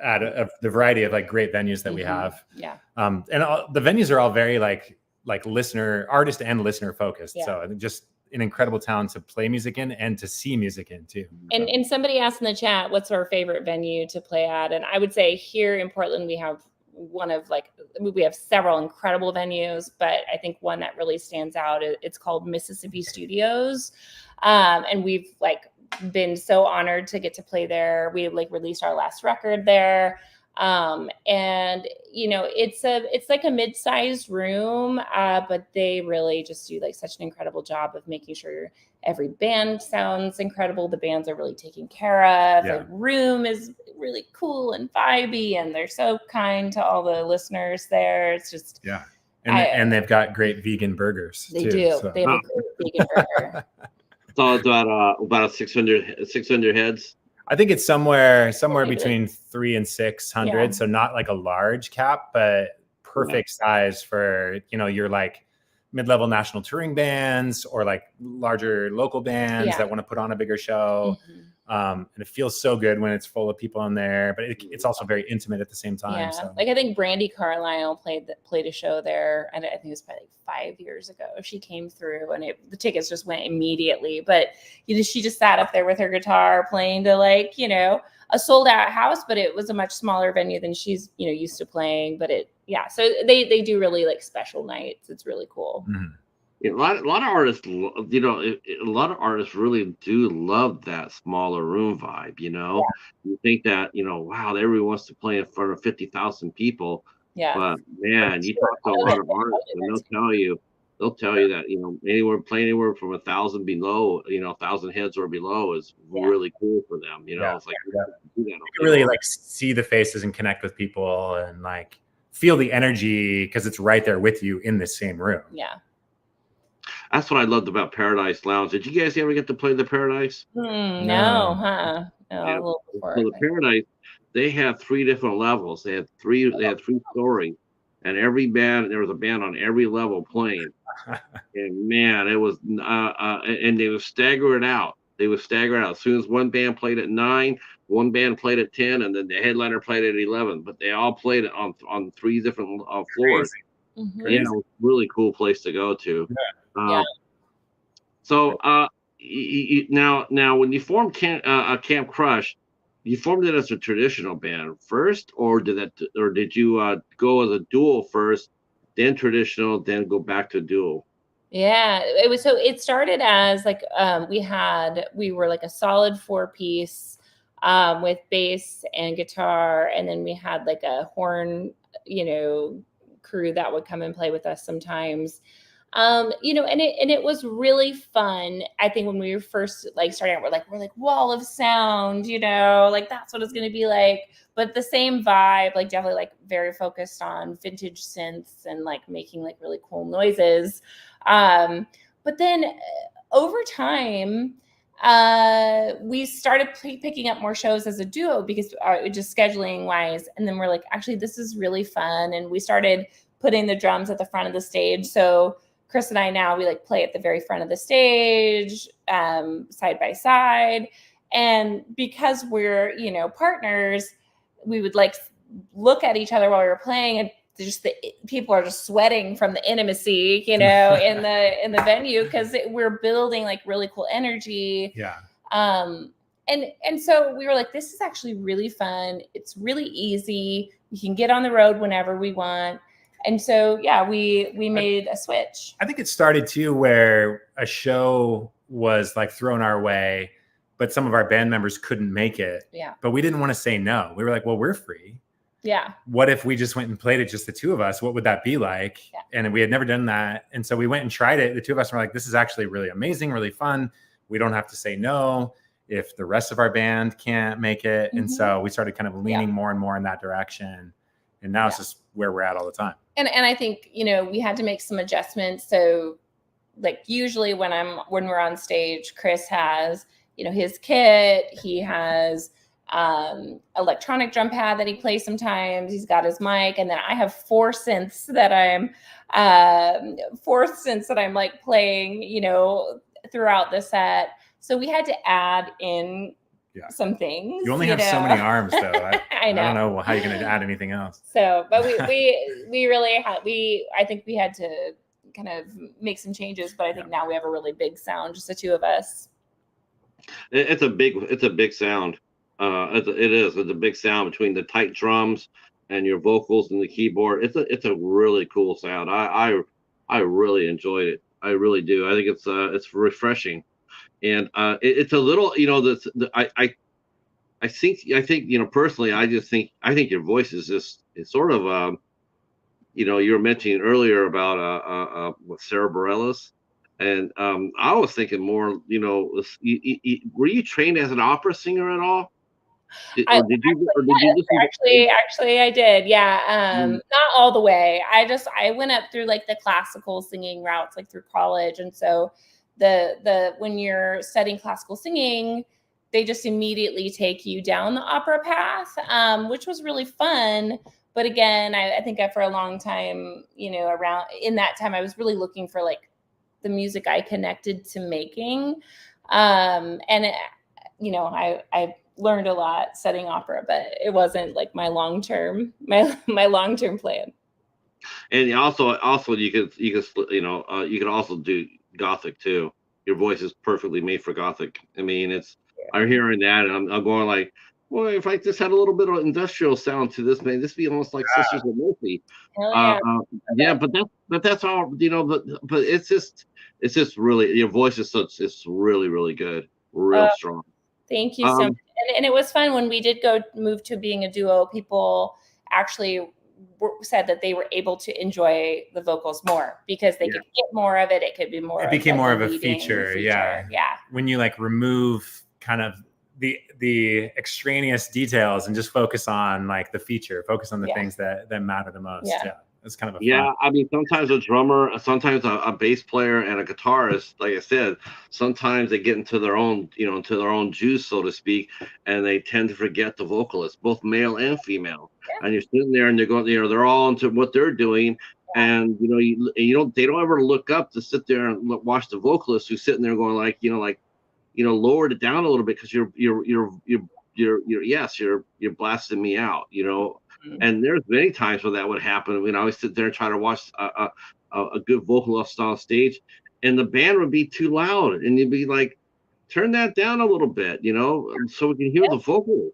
At the variety of like great venues that we have. Yeah. And the venues are all very like artist and listener focused. Yeah. So just an incredible town to play music in and to see music in too. And somebody asked in the chat, what's our favorite venue to play at? And I would say here in Portland, we have we have several incredible venues, but I think one that really stands out, it's called Mississippi Studios. And we've been so honored to get to play there. We released our last record there. And it's like a mid-sized room, but they really just do such an incredible job of making sure every band sounds incredible. The bands are really taken care of. Yeah. The room is really cool and vibey, and they're so kind to all the listeners there. It's just, yeah. And they've got great vegan burgers. They do. So. They have a great vegan burger. So it's about 600 heads. I think it's somewhere between 300 and 600. Yeah. So not like a large cap, but perfect size for, your mid-level national touring bands or larger local bands that want to put on a bigger show. And it feels so good when it's full of people in there, but it's also very intimate at the same time. Yeah. So. Like I think Brandy Carlisle played a show there, and I think it was probably like 5 years ago. She came through, and the tickets just went immediately. But she just sat up there with her guitar playing to like a sold out house, but it was a much smaller venue than she's used to playing. But so they do really like special nights. It's really cool. Mm-hmm. A lot of artists, a lot of artists really do love that smaller room vibe. You think that, wow, everyone wants to play in front of 50,000 people. Yeah. But man, you talk to a lot of artists, and they'll tell you that playing anywhere from 1,000 below, 1,000 heads or below is really cool for them. It's like you can really like see the faces and connect with people and like feel the energy because it's right there with you in the same room. Yeah. That's what I loved about Paradise Lounge. Did you guys ever get to play the Paradise? No, huh? No, Yeah. a little before. So the Paradise, they have 3 different levels. They had 3 stories, and every band, there was a band on every level playing. And man, it was and they would stagger it out. As soon as one band played at 9, one band played at 10, and then the headliner played at 11. But they all played it on 3 different floors. Mm-hmm. And, it was a really cool place to go to. Yeah. So now when you formed Camp Crush, you formed it as a traditional band first, or did you go as a duo first, then traditional, then go back to duo? Yeah, it was. So it started as like we were like a solid 4-piece with bass and guitar, and then we had like a horn crew that would come and play with us sometimes. And it was really fun. I think when we were first like starting out, we're like wall of sound, like that's what it's going to be like. But the same vibe, like definitely like very focused on vintage synths and like making like really cool noises. But then over time, we started picking up more shows as a duo because just scheduling wise. And then we're like, actually, this is really fun. And we started putting the drums at the front of the stage. So Chris and I now, we like play at the very front of the stage, side by side. And because we're, partners, we would like look at each other while we were playing, and just the people are just sweating from the intimacy, in the venue, because we're building like really cool energy. Yeah. And so we were like, this is actually really fun. It's really easy. We can get on the road whenever we want. And so, yeah, we made a switch. I think it started too where a show was like thrown our way, but some of our band members couldn't make it. Yeah. But we didn't want to say no. We were like, well, we're free. Yeah. What if we just went and played it, just the 2 of us? What would that be like? Yeah. And we had never done that. And so we went and tried it. The 2 of us were like, this is actually really amazing, really fun. We don't have to say no if the rest of our band can't make it. Mm-hmm. And so we started kind of leaning more and more in that direction. And now it's just where we're at all the time. And I think, we had to make some adjustments. So like usually when we're on stage, Chris has, his kit, he has electronic drum pad that he plays sometimes. He's got his mic, and then I have 4 synths that I'm like playing, throughout the set. So we had to add in some things. You only have so many arms, though. I know. I don't know how you're going to add anything else. So, but we really had I think we had to kind of make some changes. But I think now we have a really big sound, just the 2 of us. It's a big sound. It's a big sound between the tight drums and your vocals and the keyboard. It's a really cool sound. I really enjoyed it. I really do. I think it's refreshing, and it's a little, I think personally, I think your voice is it's sort of you were mentioning earlier about Sarah Bareilles. And I was thinking more, were you trained as an opera singer at all? Actually, I did. Yeah. Not all the way. I went up through like the classical singing routes, like through college. And so when you're studying classical singing, they just immediately take you down the opera path, which was really fun. But again, I think for a long time, around in that time, I was really looking for like the music I connected to making. And I learned a lot studying opera, but it wasn't like my long-term plan. And also you could you could also do Gothic too. Your voice is perfectly made for Gothic. I mean, I'm hearing that, and I'm going like, well, if I just had a little bit of industrial sound to this, man, this be almost like Sisters of Mercy. Yeah, but that's all, but it's just really, your voice is it's really, really good, real strong. Thank you so much. And it was fun when we did move to being a duo. People actually said that they were able to enjoy the vocals more because they could get more of it. It could be more. It became more of a feature. Yeah. When you like remove kind of the extraneous details and just focus on like the feature, focus on the things that matter the most. Yeah. It's kind of a fun. I mean, sometimes a drummer, sometimes a bass player and a guitarist, like I said, sometimes they get into their own, into their own juice, so to speak, and they tend to forget the vocalist, both male and female. And you're sitting there and they're going, they're all into what they're doing. And they don't ever look up to sit there and watch the vocalist who's sitting there going like, lowered it down a little bit because you're blasting me out, And there's many times where that would happen. I would sit there and try to watch a good vocalist on stage, and the band would be too loud, and you'd be like, turn that down a little bit, so we can hear the vocal,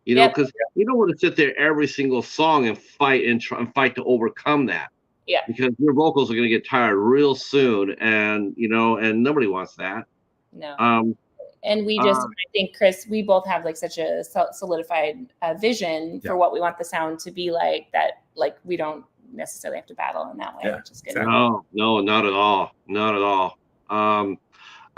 because you don't want to sit there every single song and fight to overcome that. Yeah. Because your vocals are going to get tired real soon, and and nobody wants that. No. And we just, I think, Chris, we both have like such a solidified vision for what we want the sound to be like that, like we don't necessarily have to battle in that way, which is good. No, not at all. Not at all.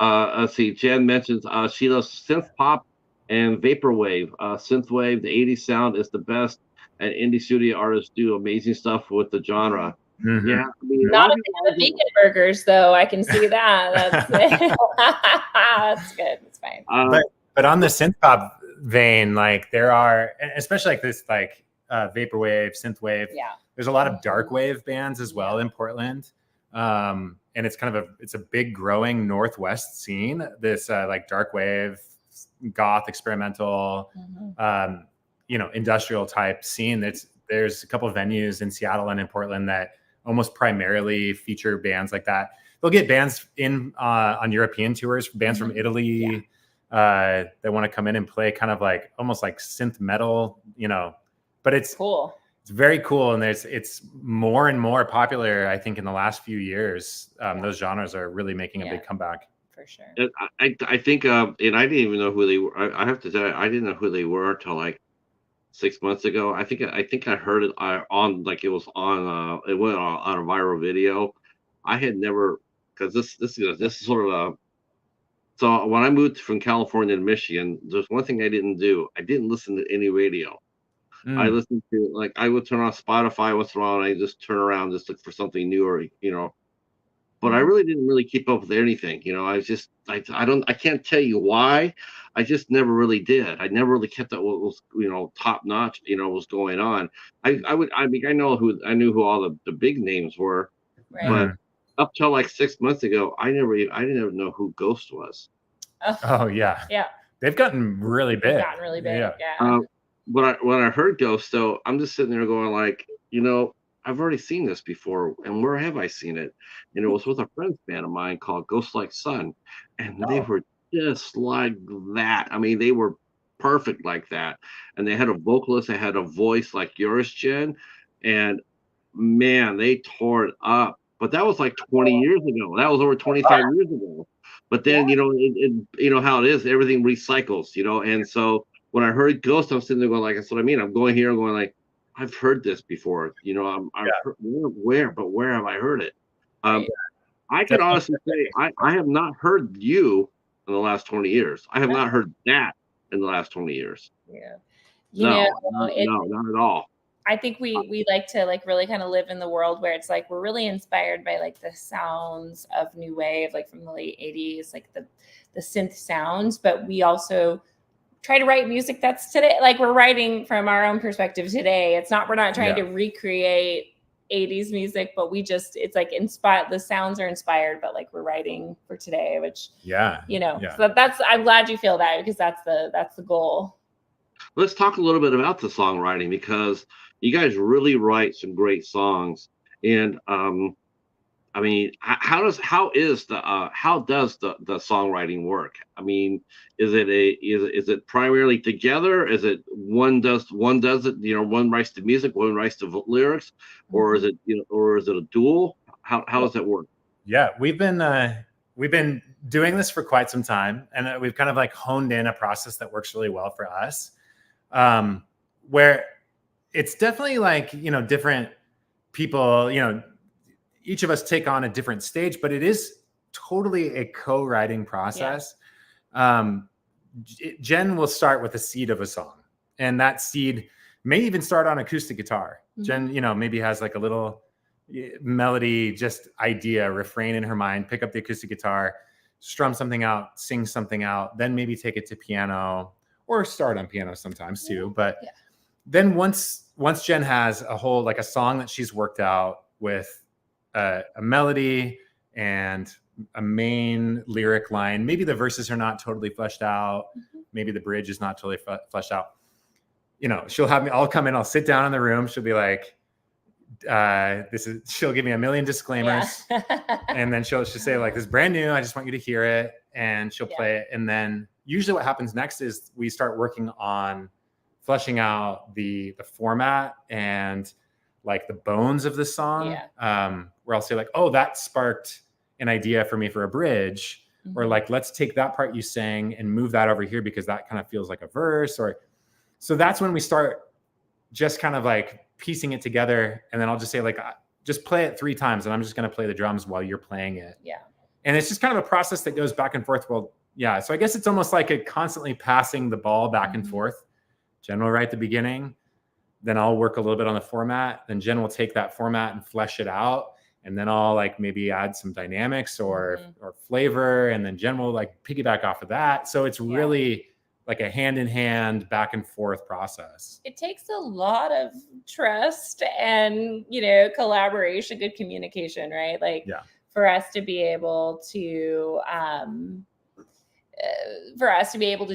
Let's see. Jen mentions she loves synth pop and vaporwave. Synthwave, the 80s sound is the best, and indie studio artists do amazing stuff with the genre. Mm-hmm. Yeah, I mean, not if they have vegan burgers, though. I can see that. That's that's good. It's fine. But on the synth pop vein, like there are, especially like this, like vaporwave, synthwave. Yeah. There's a lot of dark wave bands as well in Portland, and it's kind of it's a big growing Northwest scene. This like dark wave, goth, experimental, industrial type scene. There's a couple of venues in Seattle and in Portland that almost primarily feature bands like that. They'll get bands in on European tours, bands from Italy that want to come in and play kind of like almost like synth metal, but it's cool. It's very cool. And it's more and more popular, I think, in the last few years. Those genres are really making a big comeback. For sure. I think, and I didn't even know who they were. I have to tell you, I didn't know who they were until like 6 months ago. I think I heard it on, like it was on it went on a viral video. I had never, because this is sort of so when I moved from California to Michigan, there's one thing I didn't do. I didn't listen to any radio. I listened to, like, I would turn on Spotify once in a while, and I just turn around, just look for something new, or but I really didn't really keep up with anything. I can't tell you why. I just never really did. I never really kept up what was, top notch, was going on. I knew who all the big names were, but up till like 6 months ago, I didn't even know who Ghost was. Oh yeah. Yeah. They've gotten really big. Yeah. When I heard Ghost, though, I'm just sitting there going like, I've already seen this before, and where have I seen it? And it was with a friend's band of mine called Ghost Like Sun, and they were just like that. I mean, they were perfect like that, and they had a vocalist that had a voice like yours, Jen, and man, they tore it up. But that was like 20 years ago. That was over 25 years ago. But then, how it is, everything recycles, and so when I heard Ghost, I'm sitting there going like, that's what I mean. I'm going here, going like, I've heard this before, I'm heard, where have I heard it? I can honestly say I have not heard you in the last 20 years. I have not heard that in the last 20 years. Yeah. No, not at all. I think we like to like really kind of live in the world where it's like we're really inspired by like the sounds of new wave, like from the late 80s, like the synth sounds, but we also try to write music that's today, like we're writing from our own perspective today. We're not trying to recreate 80s music, but it's like inspired, the sounds are inspired, but like we're writing for today, which, so I'm glad you feel that, because that's the goal. Let's talk a little bit about the songwriting, because you guys really write some great songs. And I mean, how does the songwriting work? I mean, is it primarily together? Is it one does it, one writes the music, one writes the lyrics, or is it a duel? How does that work? Yeah, we've been doing this for quite some time, and we've kind of like honed in a process that works really well for us, where it's definitely like, different people, each of us take on a different stage, but it is totally a co-writing process. Yeah. Jen will start with a seed of a song, and that seed may even start on acoustic guitar. Mm-hmm. Jen, maybe has like a little melody, just idea, refrain in her mind, pick up the acoustic guitar, strum something out, sing something out, then maybe take it to piano, or start on piano sometimes too. But then once Jen has a whole, like a song that she's worked out with a melody and a main lyric line, maybe the verses are not totally fleshed out, maybe the bridge is not totally fleshed out, I'll come in, I'll sit down in the room, she'll be like, she'll give me a million disclaimers, and then she'll say like, this is brand new, I just want you to hear it, and she'll play it. And then usually what happens next is we start working on fleshing out the format and like the bones of the song, where I'll say like, oh, that sparked an idea for me for a bridge, or like, let's take that part you sang and move that over here because that kind of feels like a verse. Or so that's when we start just kind of like piecing it together. And then I'll just say like, just play it 3 times and I'm just going to play the drums while you're playing it. Yeah. And it's just kind of a process that goes back and forth. Well, yeah. So I guess it's almost like a constantly passing the ball back and forth. Jen will write the beginning, then I'll work a little bit on the format. Then Jen will take that format and flesh it out. And then I'll like maybe add some dynamics or flavor. And then Jen will like piggyback off of that. So it's really like a hand in hand, back and forth process. It takes a lot of trust and, collaboration, good communication, right? Like for us to be able to,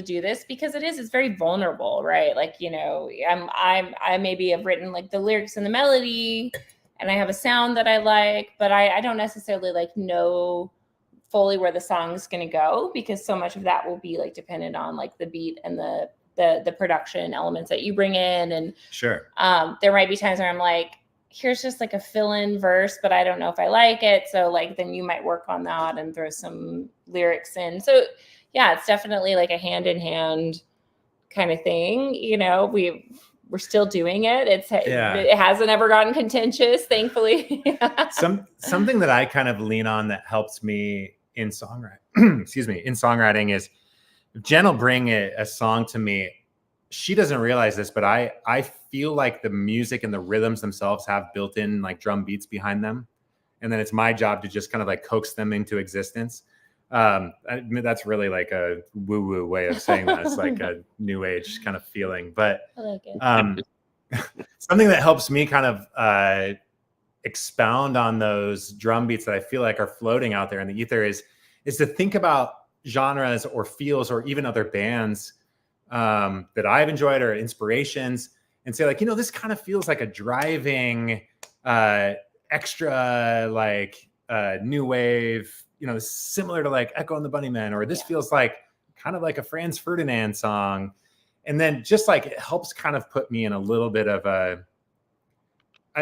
do this, because it's very vulnerable, right? Like, I maybe have written like the lyrics and the melody, and I have a sound that I like, but I don't necessarily like know fully where the song's going to go, because so much of that will be like dependent on like the beat and the production elements that you bring in. And there might be times where I'm like, here's just like a fill-in verse, but I don't know if I like it. So like, then you might work on that and throw some lyrics in. So yeah, it's definitely like a hand in hand kind of thing. We're still doing it. It hasn't ever gotten contentious, thankfully. Something that I kind of lean on that helps me in songwriting is Jen will bring a song to me. She doesn't realize this, but I feel like the music and the rhythms themselves have built-in like drum beats behind them. And then it's my job to just kind of like coax them into existence. I mean, that's really like a woo-woo way of saying that. It's like a new age kind of feeling, but I like it. Something that helps me kind of expound on those drum beats that I feel like are floating out there in the ether is to think about genres or feels or even other bands that I've enjoyed or inspirations, and say like, this kind of feels like a driving extra like new wave, similar to like Echo and the Bunnymen, or this feels like kind of like a Franz Ferdinand song. And then just like, it helps kind of put me in a little bit of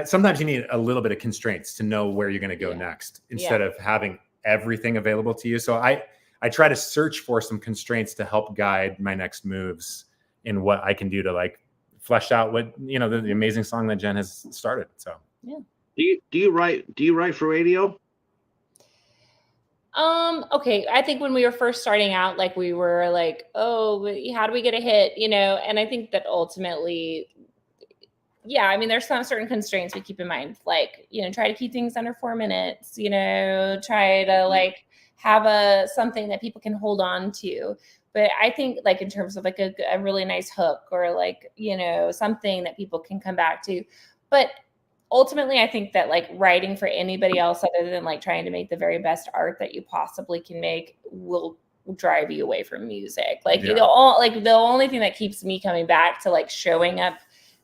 sometimes you need a little bit of constraints to know where you're going to go next, instead of having everything available to you. So I try to search for some constraints to help guide my next moves in what I can do to like flesh out what, the amazing song that Jen has started. So, do you write for radio? Okay. I think when we were first starting out, like we were like, oh, how do we get a hit? And I think that ultimately, I mean, there's some certain constraints we keep in mind, like, try to keep things under 4 minutes, try to like have something that people can hold on to. But I think like in terms of like a really nice hook, or like, something that people can come back to. But ultimately, I think that like writing for anybody else other than like trying to make the very best art that you possibly can make will drive you away from music. Like the only thing that keeps me coming back to like showing up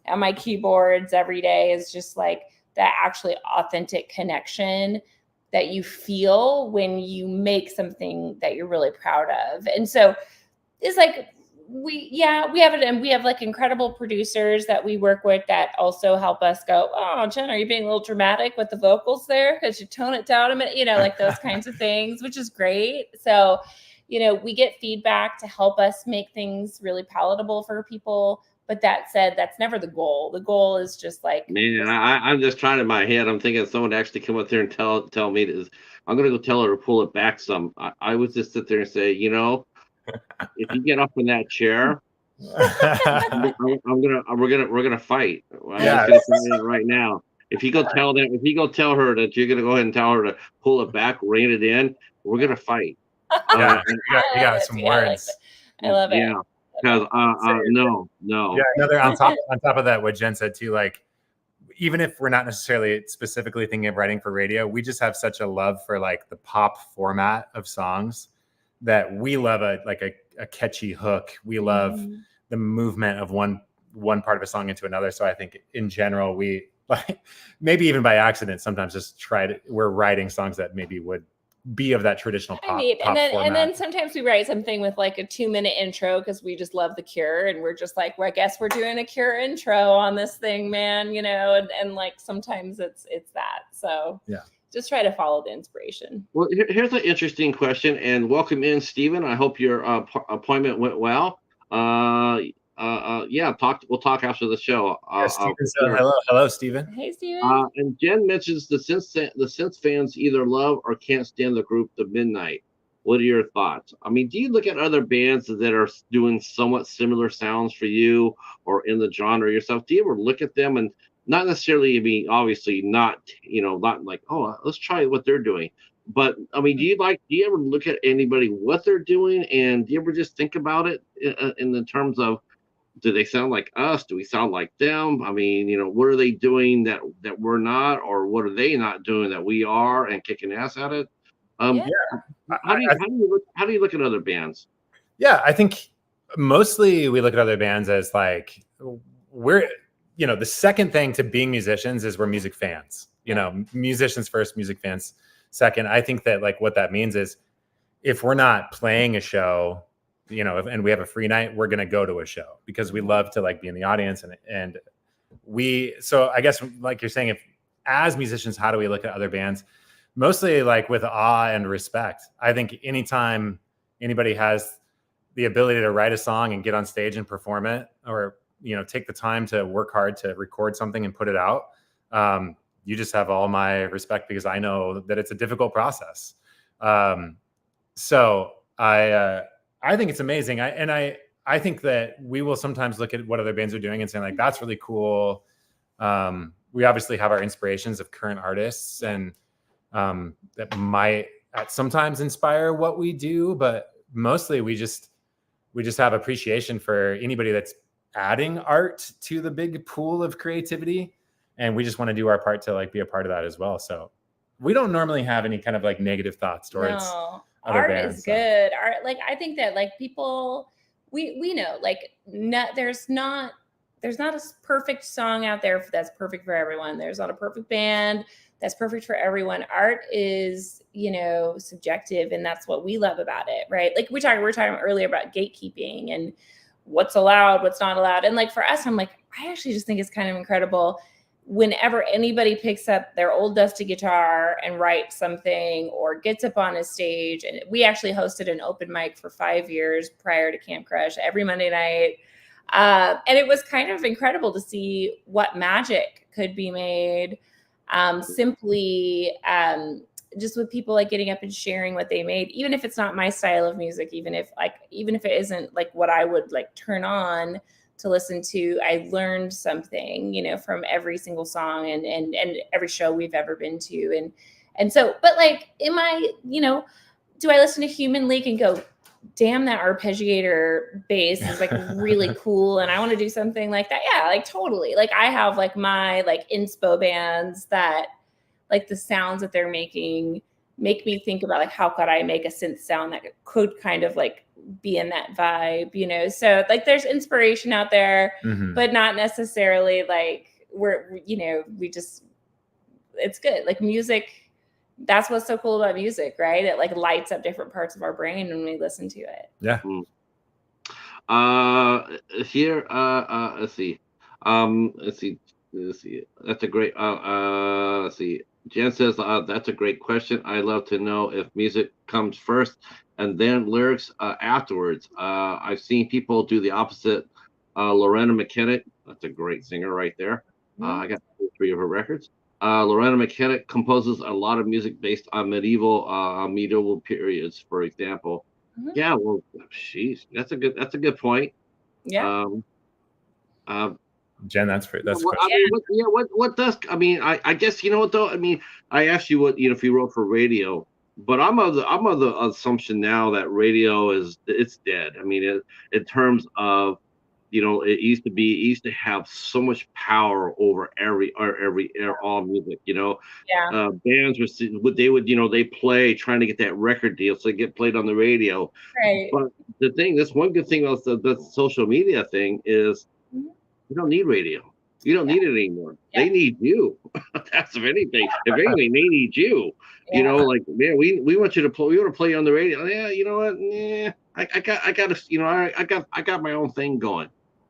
on my keyboards every day is just like that actually authentic connection that you feel when you make something that you're really proud of. And so it's like we have it, and we have like incredible producers that we work with that also help us go, oh, Jen, are you being a little dramatic with the vocals there? Because you tone it down a minute, like those kinds of things, which is great. So, we get feedback to help us make things really palatable for people. But that said, that's never the goal. The goal is just like, Man, I'm just trying in my head. I'm thinking someone actually come up there and tell me this. I'm gonna go tell her to pull it back some. I would just sit there and say, if you get up in that chair, we're gonna fight. I'm just gonna tell you that right now. If you go tell her that you're gonna go ahead and tell her to pull it back, rein it in, we're gonna fight. You got some words. I love it. Yeah. Because no. Yeah, another on top of that, what Jen said too, like even if we're not necessarily specifically thinking of writing for radio, we just have such a love for like the pop format of songs that we love a catchy hook. We love the movement of one part of a song into another. So I think in general, we like maybe even by accident sometimes just we're writing songs that maybe would be of that traditional pop format. And then sometimes we write something with like a 2-minute intro because we just love The Cure, and we're just like, well, I guess we're doing a Cure intro on this thing, man, and like sometimes it's that. So yeah, just try to follow the inspiration. Well, here's an interesting question, and welcome in, Stephen. I hope your appointment went well. We'll talk after the show. Hello, Stephen. Hey, Stephen. And Jen mentions the synth fans either love or can't stand the group The Midnight. What are your thoughts? I mean, do you look at other bands that are doing somewhat similar sounds for you or in the genre yourself? Do you ever look at them and not necessarily, obviously not like, oh, let's try what they're doing. But I mean, do you ever look at anybody, what they're doing, and do you ever just think about it in the terms of, do they sound like us? Do we sound like them? I mean, what are they doing that we're not, or what are they not doing that we are, and kicking ass at it? How do you look at other bands? Yeah, I think mostly we look at other bands as like we're, the second thing to being musicians is we're music fans. Musicians first, music fans second. I think that like what that means is if we're not playing a show, and we have a free night, we're going to go to a show because we love to like be in the audience. So I guess like you're saying, if as musicians, how do we look at other bands? Mostly like with awe and respect. I think anytime anybody has the ability to write a song and get on stage and perform it, or, take the time to work hard to record something and put it out, you just have all my respect because I know that it's a difficult process. So I think it's amazing. I think that we will sometimes look at what other bands are doing and saying like, that's really cool. We obviously have our inspirations of current artists and that might sometimes inspire what we do, but mostly we just have appreciation for anybody that's adding art to the big pool of creativity. And we just want to do our part to like be a part of that as well. So we don't normally have any kind of like negative thoughts towards other bands. Art is good. Art, like I think that like people, we know like there's not a perfect song out there that's perfect for everyone. There's not a perfect band that's perfect for everyone. Art is, subjective, and that's what we love about it, right? Like we were talking earlier about gatekeeping and what's allowed, what's not allowed. And like for us, I'm like, I actually just think it's kind of incredible whenever anybody picks up their old dusty guitar and writes something or gets up on a stage. And we actually hosted an open mic for 5 years prior to Camp Crush every Monday night. And it was kind of incredible to see what magic could be made simply just with people like getting up and sharing what they made, even if it's not my style of music, even if it isn't like what I would like turn on to listen to. I learned something, from every single song and every show we've ever been to. And so, but like, am I, do I listen to Human League and go, damn, that arpeggiator bass is like really cool, and I want to do something like that. Yeah, like totally. Like I have like my like inspo bands that like the sounds that they're making make me think about like how could I make a synth sound that could kind of like be in that vibe, you know? So like there's inspiration out there, but not necessarily like it's good. Like music, that's what's so cool about music, right? It like lights up different parts of our brain when we listen to it. Yeah. Here, let's see. That's a great, let's see. Jen says, that's a great question. I love to know if music comes first and then lyrics afterwards. I've seen people do the opposite. Lorena McKennitt, that's a great singer right there. I got 3 of her records. Lorena McKennitt composes a lot of music based on medieval periods, for example. Yeah, well, sheesh, that's a good point. Yeah. Jen, that's what does, I mean, I guess, you know what though, I mean, I asked you what, you know, if you wrote for radio, but I'm of the assumption now that radio it's dead. I mean, in terms of, you know, it used to have so much power over all music, you know. Yeah. Bands they play trying to get that record deal so they get played on the radio. Right. But this one good thing about the social media thing is you don't need radio. You don't need it anymore. Yeah. They need you. That's if anything. If anything, they need you. Yeah. You know, like, man, we want you to play. We want to play on the radio. Yeah, you know what? Yeah, I got you know, I got my own thing going.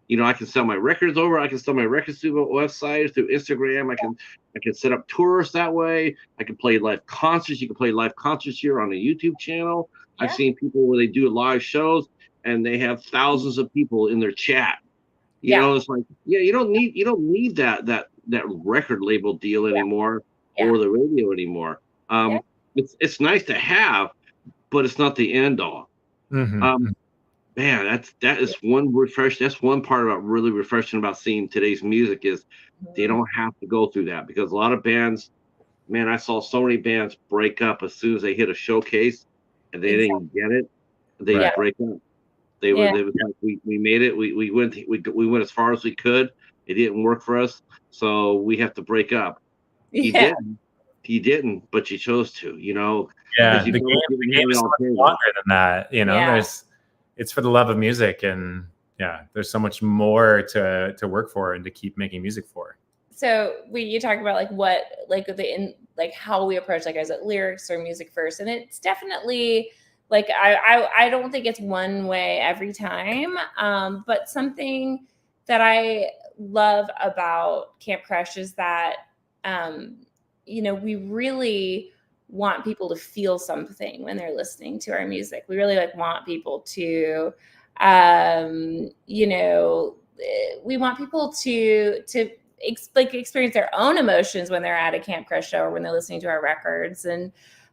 You know, I can sell my records over. I can sell my records through the website, through Instagram. I can set up tours that way. I can play live concerts. You can play live concerts here on a YouTube channel. Yeah. I've seen people where they do live shows and they have thousands of people in their chat. You know, it's like, you don't need that record label deal anymore or the radio anymore. It's nice to have, but it's not the end all. Man, that is one refresh. That's one part about really refreshing about seeing today's music is they don't have to go through that, because a lot of bands, man, I saw so many bands break up as soon as they hit a showcase and they didn't get it. They break up. They was like, we made it. We went as far as we could. It didn't work for us, so we have to break up. He didn't, but you chose to. You know. Yeah, the game is so much longer than that. You know, it's for the love of music, and there's so much more to work for and to keep making music for. So you talk about how we approach, like, is it lyrics or music first? And it's definitely like, I don't think it's one way every time. But something that I love about Camp Crush is that, you know, we really want people to feel something when they're listening to our music. We really want people to, you know, we want people to experience their own emotions when they're at a Camp Crush show or when they're listening to our records.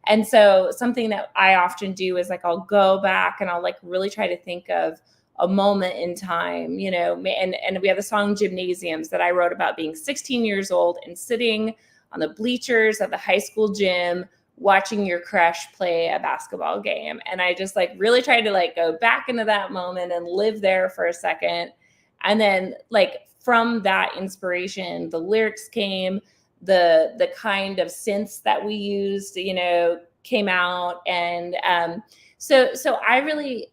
And so something that I often do is I'll go back and I'll really try to think of a moment in time, you know, and we have the song Gymnasiums that I wrote about being 16 years old and sitting on the bleachers at the high school gym, watching your crush play a basketball game. And I just really tried to go back into that moment and live there for a second. And then from that inspiration, the lyrics came, the kind of synths that we used, you know, came out. And so I really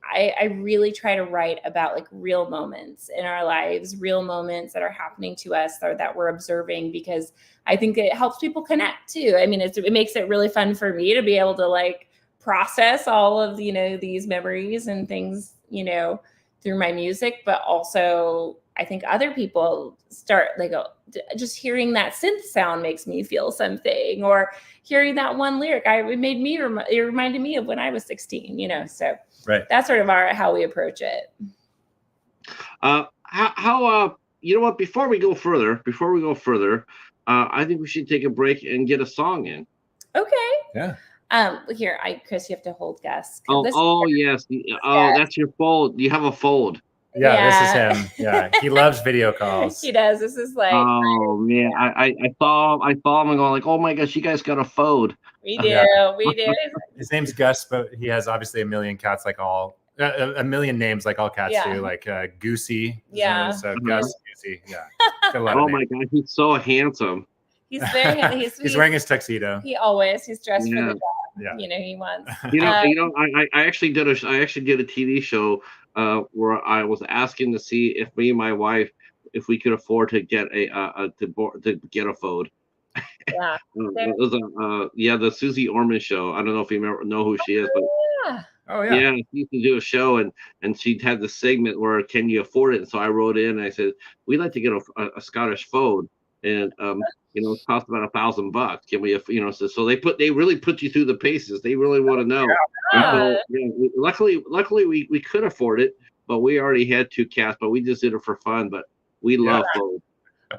try to write about real moments in our lives, real moments that are happening to us or that we're observing, because I think it helps people connect too. I mean, it makes it really fun for me to be able to process all of, you know, these memories and things, you know, through my music, but also I think other people start just hearing that synth sound makes me feel something, or hearing that one lyric, it reminded me of when I was 16, you know, so that's sort of how we approach it. You know what, before we go further, I think we should take a break and get a song in. Okay. Yeah. Here, Chris, you have to hold Gus. Yes. That's your fold. You have a fold. Yeah, this is him. Yeah, he loves video calls. He does. This is oh man, I saw him and going oh my gosh, you guys got a fold. We do. We do. His name's Gus, but he has obviously a million cats like all a million names like all cats Yeah. do, like Goosey. Yeah. So Gus, Goosey. Yeah. Got a lot Oh of my names. God, he's so handsome. He's very. He's wearing his tuxedo. He's dressed for Yeah. the job. Yeah. You know, he wants. I actually did a TV show where I was asking to see if me and my wife, if we could afford to get to get a phone. Yeah. It was the Susie Orman show. I don't know if you know who she is, but Yeah. Oh yeah. yeah, she used to do a show, and she had the segment where can you afford it? And so I wrote in and I said we'd like to get a Scottish phone, and it costs about $1,000. Can we, so they really put you through the paces. They really want to know. Yeah. Luckily we could afford it, but we already had 2 cats, but we just did it for fun. But we love phones.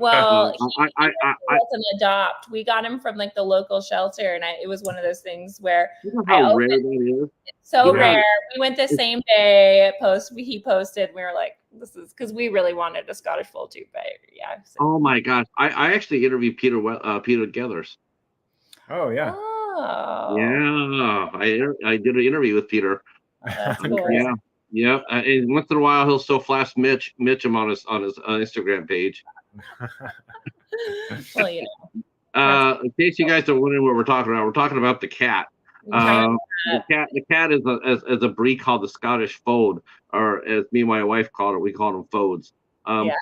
Well, I was an adopt. We got him from like the local shelter, and it was one of those things where you know how rare that is. it's so Yeah. rare. We went the same day. He posted. We were like, "This is," because we really wanted a Scottish Fold too. But yeah. So. Oh my gosh! I actually interviewed Peter Gethers. Oh yeah. Oh. Yeah, I did an interview with Peter. That's cool. Yeah. And once in a while he'll still flash Mitch him on his Instagram page. Well, you know. In case you guys are wondering what we're talking about the cat. The cat is a breed called the Scottish Fold, or as me and my wife called it, we call them Folds. And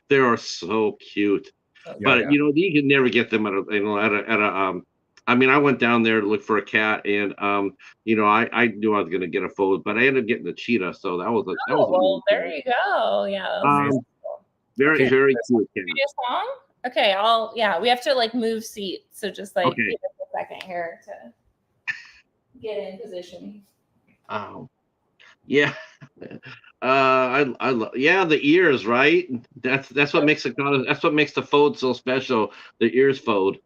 they are so cute. But you can never get them at a I mean, I went down there to look for a cat, and I knew I was going to get a Fold, but I ended up getting the Cheetah. So that was there you go. Yeah. Very very cute cat. Song? Okay, we have to like move seats, so just like give us a second here to get in position. Yeah. I love the ears, right? That's what makes the Fold so special. The ears fold.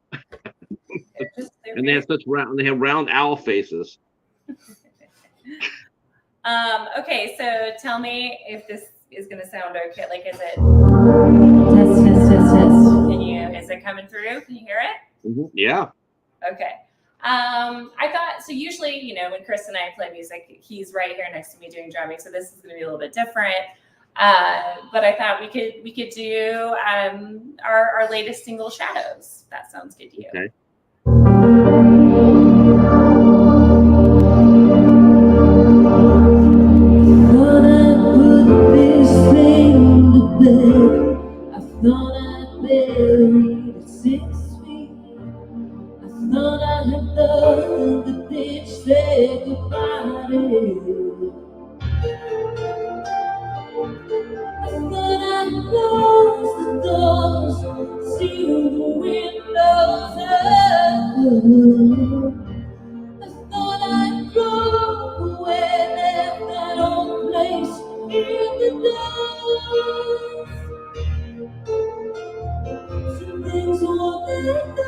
And they have round owl faces. Okay, so tell me if this is gonna sound okay. Like, is it test? Is it coming through? Can you hear it? Mm-hmm. Yeah. Okay. I thought so. Usually, when Chris and I play music, he's right here next to me doing drumming. So this is going to be a little bit different. But I thought we could do our latest single, Shadows. That sounds good to you. Okay. Thought I had loved the bitch said goodbye to. I thought I closed the doors, sealed the windows up. I thought I drove away, left that old place in the dust. Some things won't let go.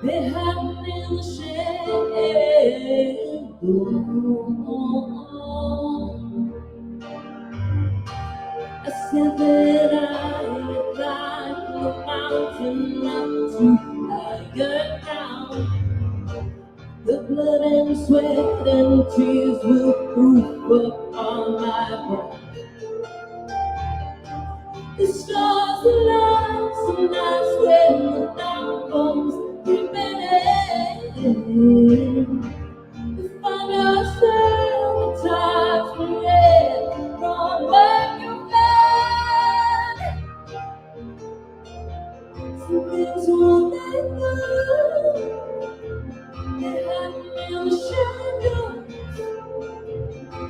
They happen in the shadow. I said that I would climb the mountain up to higher ground. The blood and sweat and tears will proof upon my brow. The stars align some nights when the dark comes. We find ourselves at times forget from where you've been. Some things won't let go. They happen in the shadows.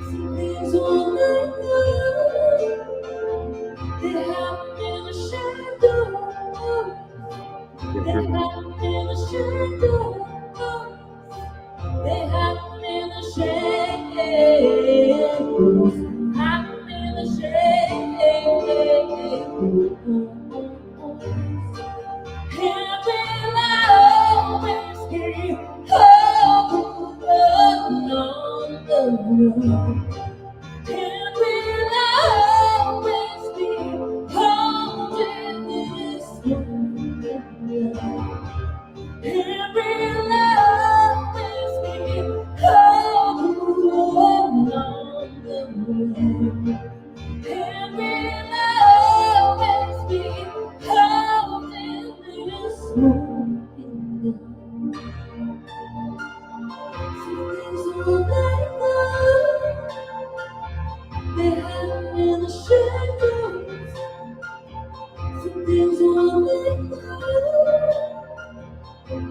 Some things won't let go. They happen in the shadows. They happen in the shadows. They happen in the shadows. Happen in the shadows. And will I always be home alone? And will I always be haunted this way? And will I always be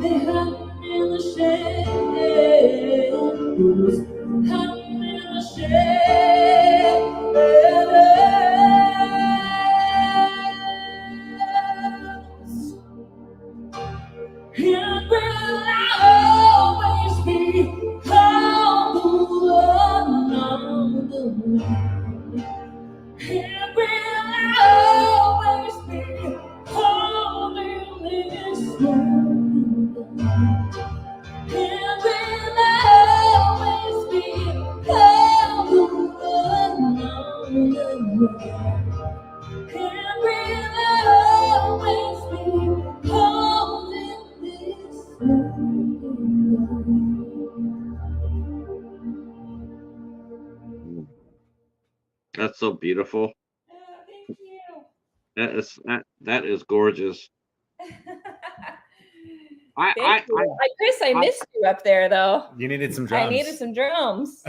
They hide in the shadows, hiding in the shadows. Here will I always be, humble along the way. Here will I always be, holding this moment. Here will I always be, humble along the way. Here will I always be, holding this moment. That's so beautiful. Thank you. That is gorgeous. Thank you. Chris, I missed you up there though. You needed some drums. I needed some drums.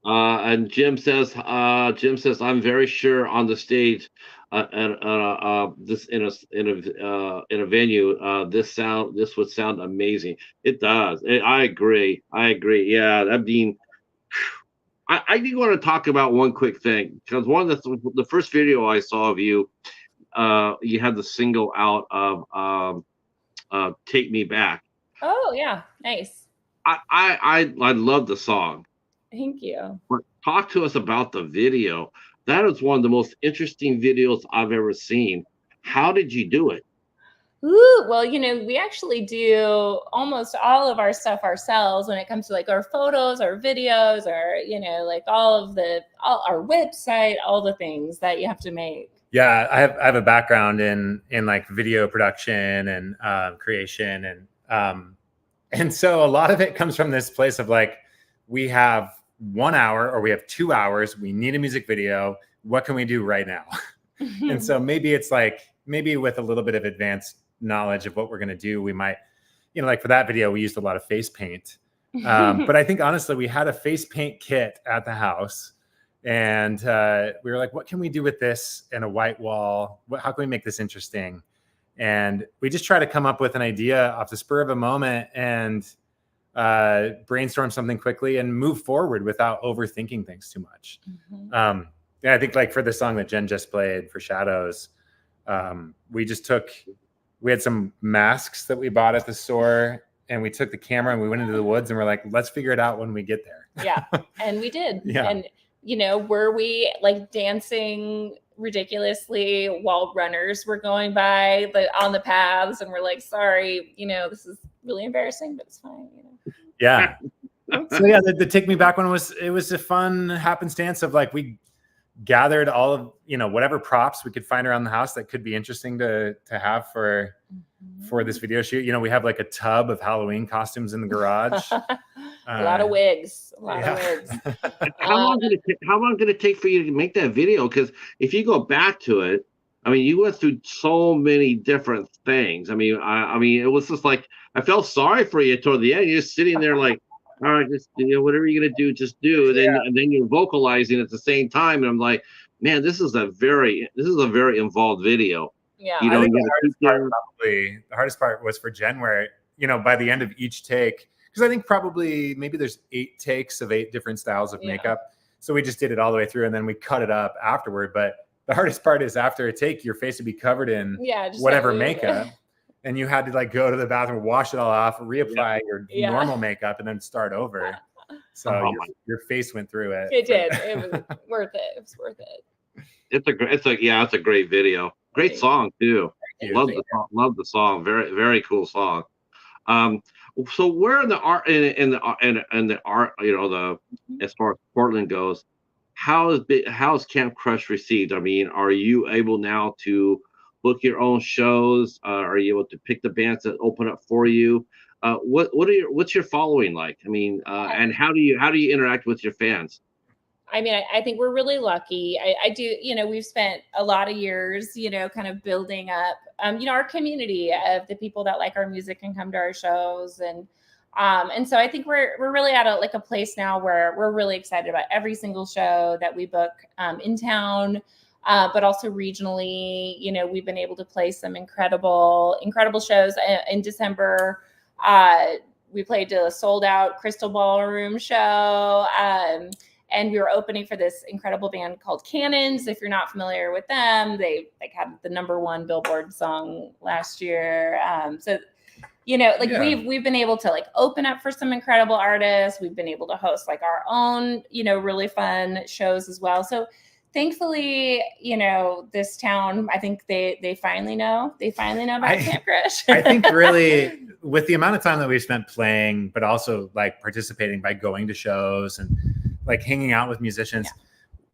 And Jim says, I'm very sure on the stage, this in a venue, this would sound amazing. It does. I agree. Yeah, I mean, I do want to talk about one quick thing, because one of the first video I saw of you, you had the single out of "Take Me Back." Oh yeah, nice. I love the song. Thank you. But talk to us about the video. That is one of the most interesting videos I've ever seen. How did you do it? Ooh, well, we actually do almost all of our stuff ourselves when it comes to like our photos, our videos, or like all our website, all the things that you have to make. Yeah, I have a background in like video production and creation, and so a lot of it comes from this place of like, we have 1 hour or we have 2 hours. We need a music video. What can we do right now? And so maybe with a little bit of advanced knowledge of what we're going to do, we might, like for that video, we used a lot of face paint. But I think honestly, we had a face paint kit at the house, and we were like, what can we do with this and a white wall? How can we make this interesting? And we just try to come up with an idea off the spur of a moment and brainstorm something quickly and move forward without overthinking things too much. Yeah, I think like for the song that Jen just played for Shadows, we had some masks that we bought at the store, and we took the camera and we went into the woods and we're like, let's figure it out when we get there. Yeah. And we did. Yeah. And, were we like dancing ridiculously while runners were going by on the paths, and we're like, sorry, this is really embarrassing, but it's fine. Yeah. So yeah, the Take Me Back one was a fun happenstance of like, we gathered all of whatever props we could find around the house that could be interesting to have for this video shoot. We have like a tub of Halloween costumes in the garage. A lot of wigs. Of wigs. How long did it take for you to make that video? Because if you go back to it, I mean, you went through so many different things. I mean, it was just like, I felt sorry for you toward the end. You're just sitting there like, all right, just whatever you're gonna do, just do. And then you're vocalizing at the same time, and I'm like, man, this is a very involved video. Yeah, I think the hardest part was for Jen, where by the end of each take, because I think probably maybe there's 8 takes of 8 different styles of makeup, so we just did it all the way through, and then we cut it up afterward. But the hardest part is after a take, your face would be covered in whatever makeup. And you had to like go to the bathroom, wash it all off, reapply your normal makeup, and then start over. So your face went through it. It did. It was worth it. It was worth it. It's a great video. Great song too. Love the song. Very, very cool song. So where in the art in the art, as far as Portland goes, how's Camp Crush received? I mean, are you able now to book your own shows? Are you able to pick the bands that open up for you? What's your following like? I mean, and how do you interact with your fans? I mean, I think we're really lucky. I do, we've spent a lot of years, kind of building up, our community of the people that like our music and come to our shows. And so I think we're really at a place now where we're really excited about every single show that we book in town. but also regionally, we've been able to play some incredible shows. In December, we played a sold out Crystal Ballroom show. And we were opening for this incredible band called Cannons. If you're not familiar with them, they had the #1 Billboard song last year. So, we've been able to open up for some incredible artists. We've been able to host our own, really fun shows as well. So thankfully, this town, I think they finally know about Camp Krish. I think really with the amount of time that we've spent playing, but also participating by going to shows and hanging out with musicians,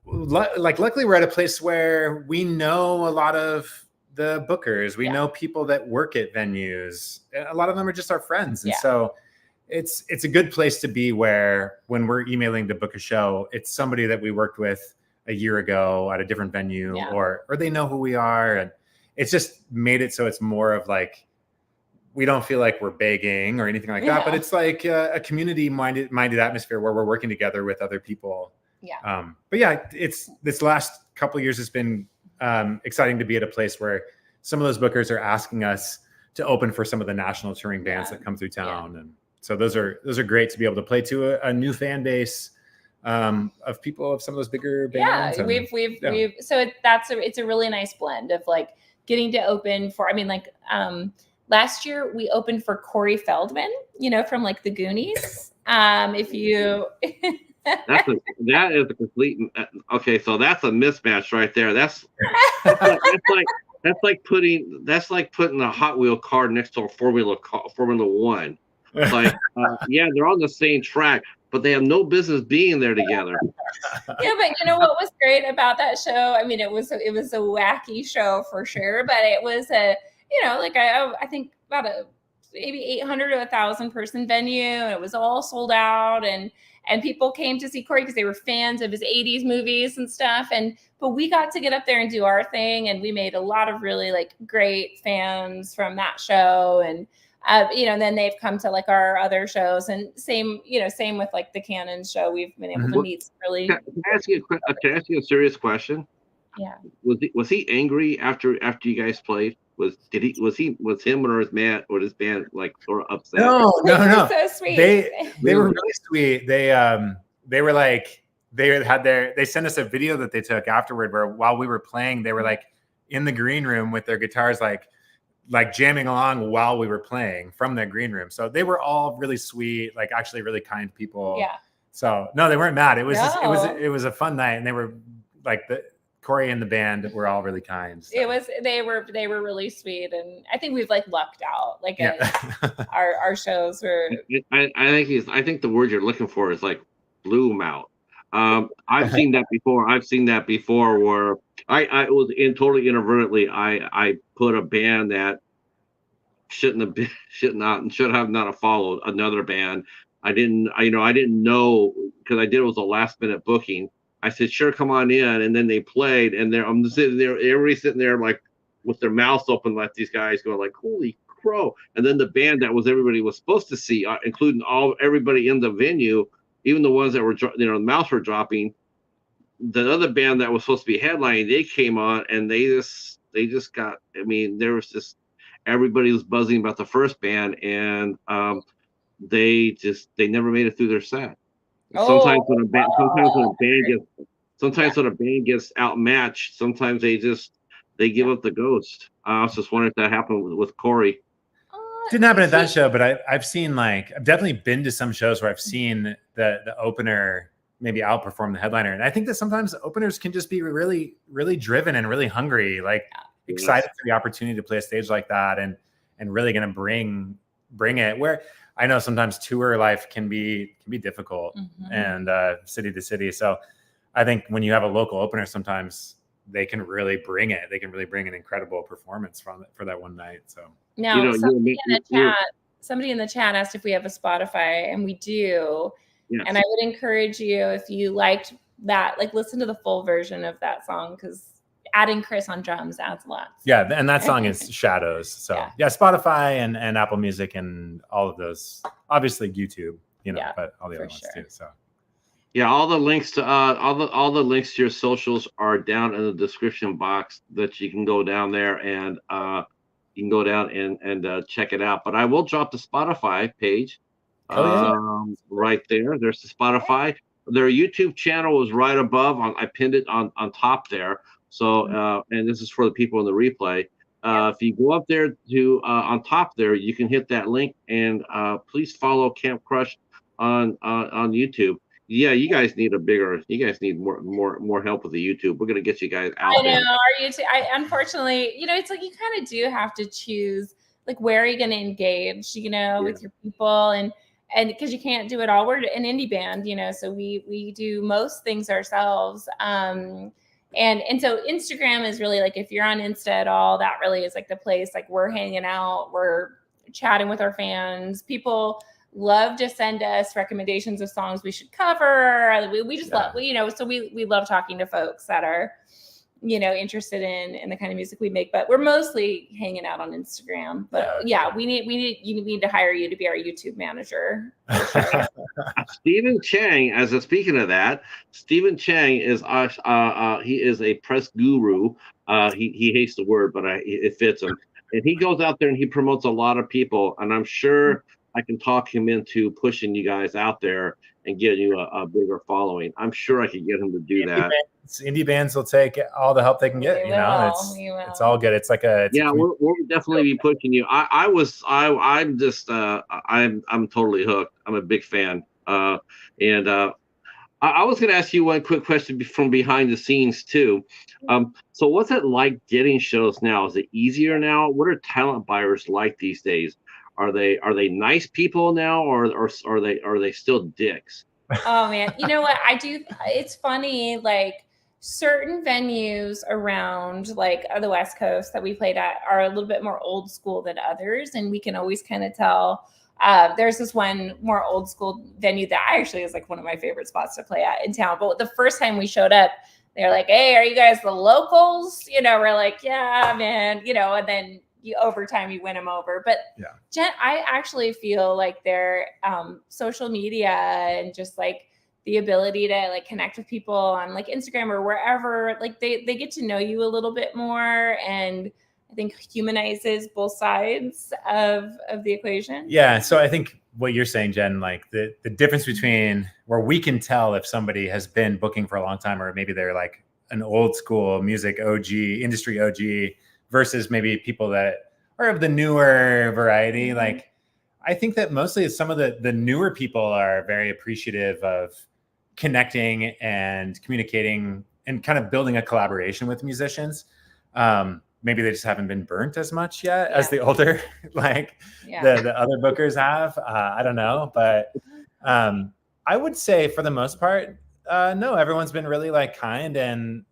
luckily we're at a place where we know a lot of the bookers. We know people that work at venues. A lot of them are just our friends. And so it's a good place to be, where when we're emailing to book a show, it's somebody that we worked with a year ago at a different venue, or they know who we are. And it's just made it so it's more of we don't feel like we're begging or anything like that, but it's a community minded atmosphere where we're working together with other people. But it's this last couple of years has been exciting to be at a place where some of those bookers are asking us to open for some of the national touring bands that come through town. And so those are great to be able to play to a new fan base of people of some of those bigger bands. So it's a really nice blend of getting to open for, last year we opened for Corey Feldman, from the Goonies. If you that is a complete okay. So that's a mismatch right there. That's like putting a Hot Wheel car next to a Formula 1. They're on the same track, but they have no business being there together. But what was great about that show? It was a wacky show for sure, but it was I think about maybe 800 to 1,000 person venue, and it was all sold out, and people came to see Corey because they were fans of his 80s movies and stuff. But we got to get up there and do our thing, and we made a lot of really great fans from that show. And then they've come to our other shows, and same with the Cannon show. We've been able to meet some really. Can I ask you a serious question? Yeah. Was he angry after you guys played? Was him or his band sort of upset? No. So sweet. They were really sweet. They were they sent us a video that they took afterward, where while we were playing, they were in the green room with their guitars, jamming along while we were playing from their green room. So they were all really sweet, actually really kind people. Yeah. So no, they weren't mad. It was it was a fun night, and they were Corey and the band were all really kind. So. They were really sweet, and I think we've lucked out. Our shows were. I think the word you're looking for is blew them out. I've seen that before. Where I was totally inadvertently I put a band that should not have followed another band. I didn't know, because it was a last minute booking. I said, sure, come on in. And then they played, and I'm sitting there, everybody's sitting there with their mouths open, these guys going holy crow. And then the band that everybody was supposed to see, including everybody in the venue, even the ones that were, the mouths were dropping. The other band that was supposed to be headlining, they came on, and they just got, there was just, everybody was buzzing about the first band, and they never made it through their set. Sometimes when a band gets outmatched, sometimes they give up the ghost. I was just wondering if that happened with Corey. Didn't happen at that show, but I've seen I've definitely been to some shows where I've seen the opener maybe outperform the headliner, and I think that sometimes openers can just be really, really driven and really hungry, excited for the opportunity to play a stage like that, and really going to bring it. Where I know sometimes tour life can be difficult, and city to city. So I think when you have a local opener, sometimes they can really bring it. They can really bring an incredible performance for that one night. So now, somebody in the chat asked if we have a Spotify, and we do. Yes. And I would encourage you, if you liked that, listen to the full version of that song, because adding Chris on drums adds a lot. Yeah, and that song is Shadows. So yeah, Spotify and Apple Music and all of those. Obviously YouTube, but all the other ones too. So Yeah, all the links to all the links to your socials are down in the description box that you can go down there and you can go down and check it out. But I will drop the Spotify page Oh yeah. right there. There's the Spotify. Their YouTube channel is right above. I pinned it on top there. So and this is for the people in the replay. If you go up there to on top there, you can hit that link and please follow Camp Crush on YouTube. Yeah, you guys need you guys need more help with the YouTube. We're gonna get you guys out I know. there. Are you? Unfortunately, it's like you kind of do have to choose like where are you going to engage, with your people and because you can't do it all. We're an indie band, so we do most things ourselves. And so Instagram is really like if you're on Insta at all, that really is like the place. Like we're hanging out, we're chatting with our fans. People love to send us recommendations of songs we should cover. We just love, so we love talking to folks that are, interested in the kind of music we make, but we're mostly hanging out on Instagram. But we need to hire you to be our YouTube manager. Sure. Stephen Chang, speaking of that, Stephen Chang is he is a press guru. He hates the word, but it fits him. And he goes out there and he promotes a lot of people, and I'm sure I can talk him into pushing you guys out there and getting you a bigger following. I'm sure I could get him to do that. Indie bands will take all the help they can get. It's all good. It's like we'll definitely be pushing you. I'm totally hooked. I'm a big fan. I was going to ask you one quick question from behind the scenes too. So what's it like getting shows now? Is it easier now? What are talent buyers like these days? Are they nice people now, or are they still dicks? Oh man, you know what I do? It's funny, like certain venues around like the West Coast that we played at are a little bit more old school than others, and we can always kind of tell. There's this one more old school venue that actually is like one of my favorite spots to play at in town. But the first time we showed up, they're like, "Hey, are you guys the locals?" We're like, "Yeah, man," and then. Over time you win them over, but I actually feel like their social media and just like the ability to like connect with people on like Instagram or wherever, like they get to know you a little bit more, and I think humanizes both sides of the equation. Yeah, so I think what you're saying, Jen, like the difference between where we can tell if somebody has been booking for a long time, or maybe they're like an old school music OG, industry OG, versus maybe people that are of the newer variety. Like, I think that mostly some of the newer people are very appreciative of connecting and communicating and kind of building a collaboration with musicians. Maybe they just haven't been burnt as much yet as the older, like the other bookers have. I don't know, but I would say for the most part, no, everyone's been really like kind, and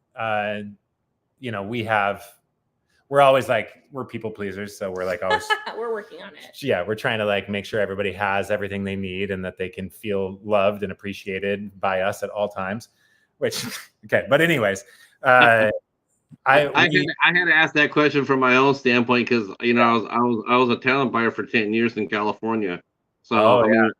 we're always like, we're people pleasers. So we're like always, we're working on it. Yeah. We're trying to like make sure everybody has everything they need and that they can feel loved and appreciated by us at all times, which, okay. But anyways, I had to ask that question from my own standpoint. Cause I was a talent buyer for 10 years in California. So,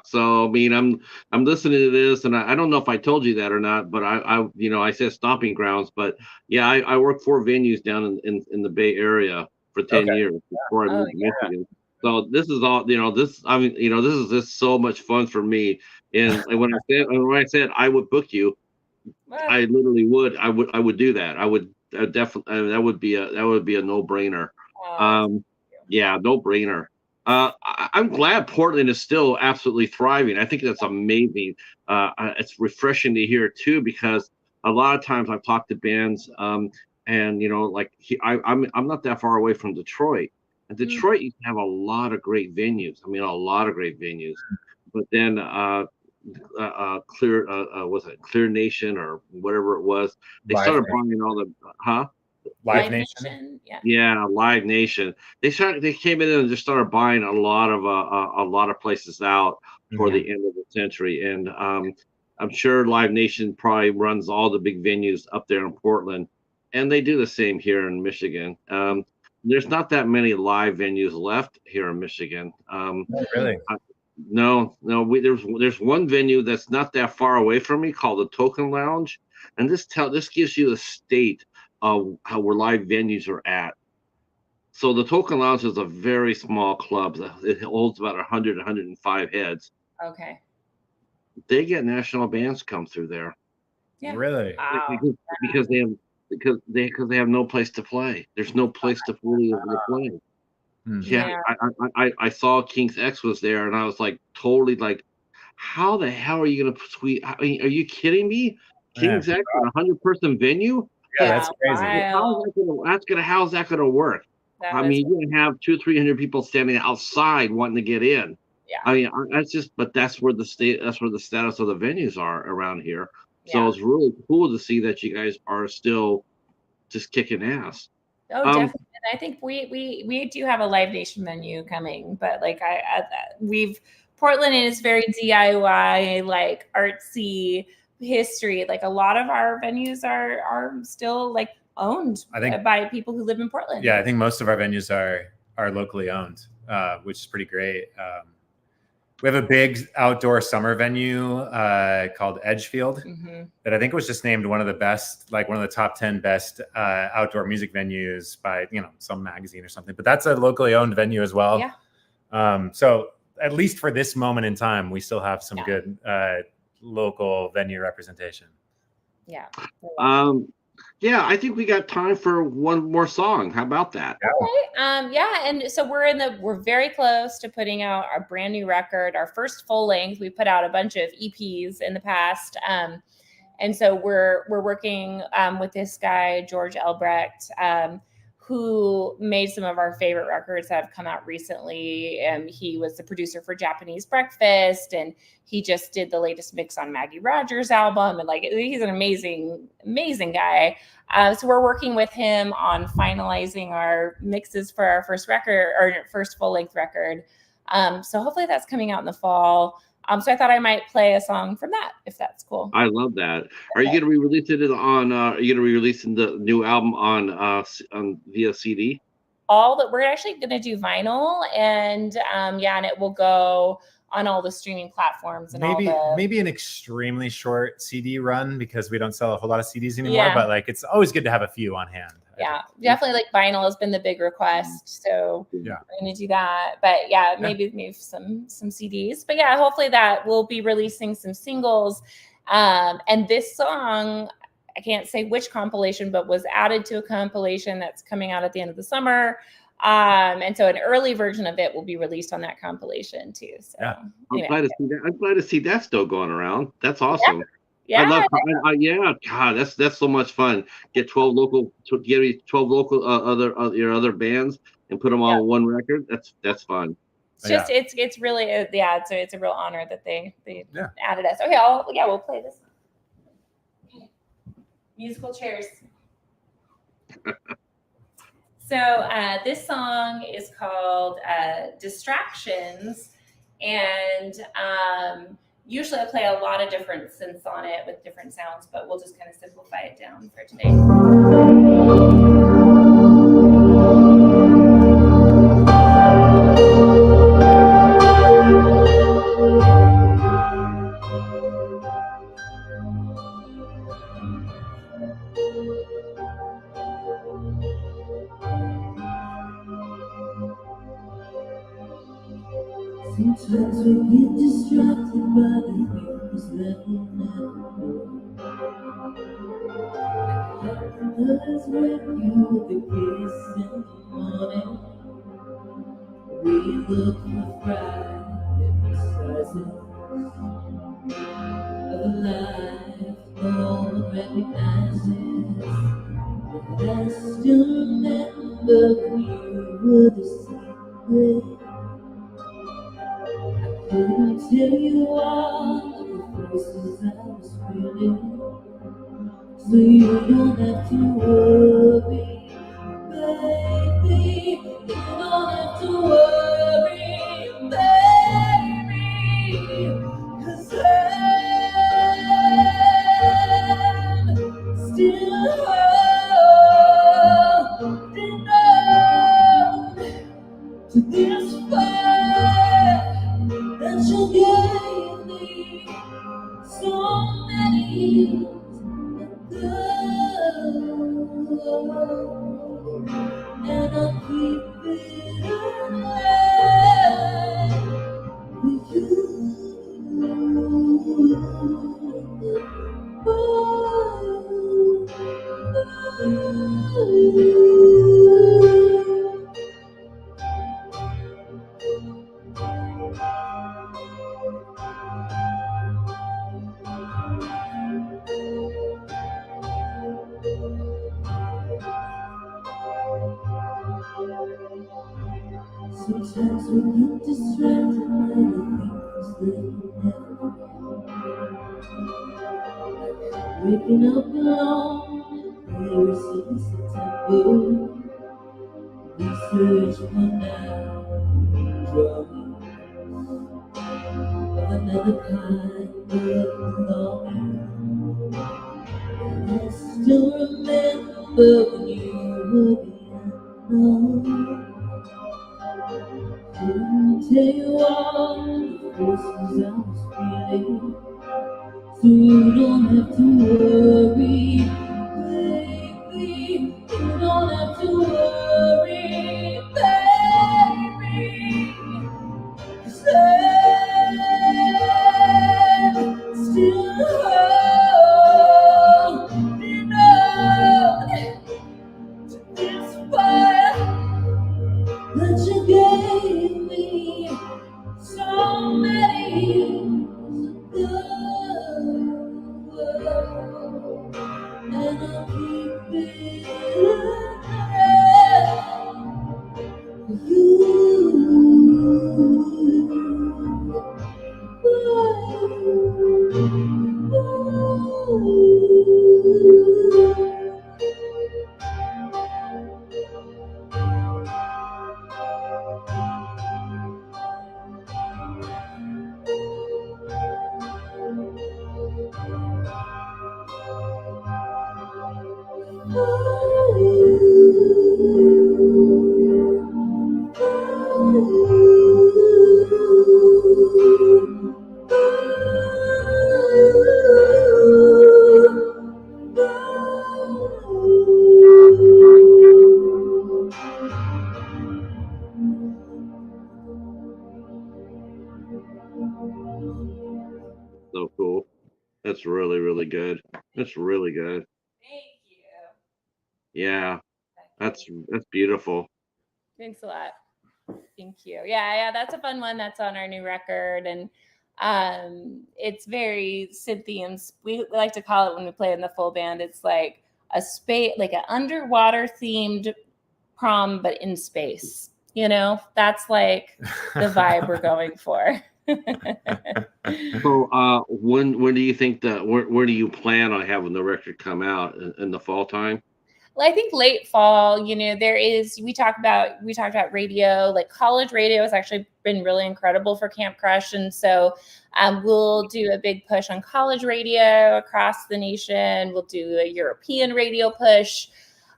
so I mean, I'm listening to this, and I don't know if I told you that or not, but I said stomping grounds, but I worked 4 venues down in the Bay Area for 10 years before I moved to Michigan. So this is all, this is just so much fun for me. And when I said I would book you, I literally would. I would do that. I would definitely. That would be a no-brainer. No-brainer. I'm glad Portland is still absolutely thriving. I think that's amazing. It's refreshing to hear too, because a lot of times I've talked to bands, and I'm not that far away from Detroit, and Detroit used to have a lot of great venues. I mean, a lot of great venues, but then Clear Nation or whatever it was, they started buying all the Live Nation. Live Nation. They came in and just started buying a lot of places out for the end of the century. And I'm sure Live Nation probably runs all the big venues up there in Portland, and they do the same here in Michigan. There's not that many live venues left here in Michigan. Really? No, there's one venue that's not that far away from me called the Token Lounge, and this gives you the state of how where live venues are at. So the Token Lounge is a very small club. It holds about 100, 105 heads. Okay. They get national bands come through there. Yeah. Really? Wow. Because they have no place to play. There's no place to fully play. Yeah, I saw King's X was there, and I was like totally like, how the hell are you gonna squeeze? I mean, are you kidding me? King's X, a 100-person venue? Yeah, that's crazy. How's that gonna work? I mean, you're gonna have 200-300 people standing outside wanting to get in. Yeah. I mean, that's where the status of the venues are around here. So it's really cool to see that you guys are still just kicking ass. Oh, definitely. And I think we do have a Live Nation venue coming, but like Portland is very DIY, like artsy history. Like a lot of our venues are still like owned by people who live in Portland. Yeah, I think most of our venues are locally owned, which is pretty great. We have a big outdoor summer venue called Edgefield that I think was just named one of the best, like one of the top 10 best outdoor music venues by, some magazine or something. But that's a locally owned venue as well. Yeah. So at least for this moment in time, we still have some good local venue representation. Yeah. Yeah, I think we got time for one more song. How about that? Okay. And so we're very close to putting out our brand new record, our first full length. We put out a bunch of EPs in the past. And so we're working with this guy, George Elbrecht, who made some of our favorite records that have come out recently. He was the producer for Japanese Breakfast, and he just did the latest mix on Maggie Rogers' album. And he's an amazing, amazing guy. So we're working with him on finalizing our mixes for our first record, or first full length record. So hopefully that's coming out in the fall. So I thought I might play a song from that, if that's cool. I love that. Okay. Are you going to re-release it on? Are you going to be releasing the new album on via CD? We're actually going to do vinyl, and and it will go on all the streaming platforms and maybe an extremely short CD run, because we don't sell a whole lot of CDs anymore. But it's always good to have a few on hand. Yeah, definitely. Vinyl has been the big request, so we're going to do that. But maybe some CDs. But hopefully that we'll be releasing some singles. And this song, I can't say which compilation, but was added to a compilation that's coming out at the end of the summer. And so an early version of it will be released on that compilation too. So I'm glad to see that. I'm glad to see that still going around. That's awesome. Yeah. God, that's so much fun. Get 12 local your other bands and put them all on one record. That's fun. It's just it's really it's a real honor that they added us. Okay, we'll play this. Okay. Musical chairs. So this song is called Distractions, and usually I play a lot of different synths on it with different sounds, but we'll just kind of simplify it down for today. Sometimes we get distracted by the things that we never know. Happiness with you with the kiss in the morning. We look for pride in the sizes of a life no one recognizes. But I still remember when you were the secret. Couldn't tell you all the places I was feeling, so you don't have to worry, baby. You don't have to worry, baby, 'cause I'm still holding on to this fire that you Sometimes we get distracted by the things that never waking up alone, there is a taboo. Research for now, drugs of another kind of longing. I still remember when you were young. Couldn't tell you all the forces I was feeling, so you don't have to worry, baby. You don't have to worry, baby. 'Cause I'm still holding on to this fire that you gave me so many years ago, and I'll keep it around you. So cool. That's really, really good. That's really good. Thank you. Yeah, that's beautiful. Thanks a lot. Thank you. Yeah, that's a fun one. That's on our new record, and it's very Cynthian. We like to call it when we play in the full band. It's like a space, like an underwater themed prom, but in space. You know, that's like the vibe we're going for. So, when do you think where do you plan on having the record come out in the fall time? Well, I think late fall, you know, we talked about radio, like college radio has actually been really incredible for Camp Crush. And so we'll do a big push on college radio across the nation. We'll do a European radio push.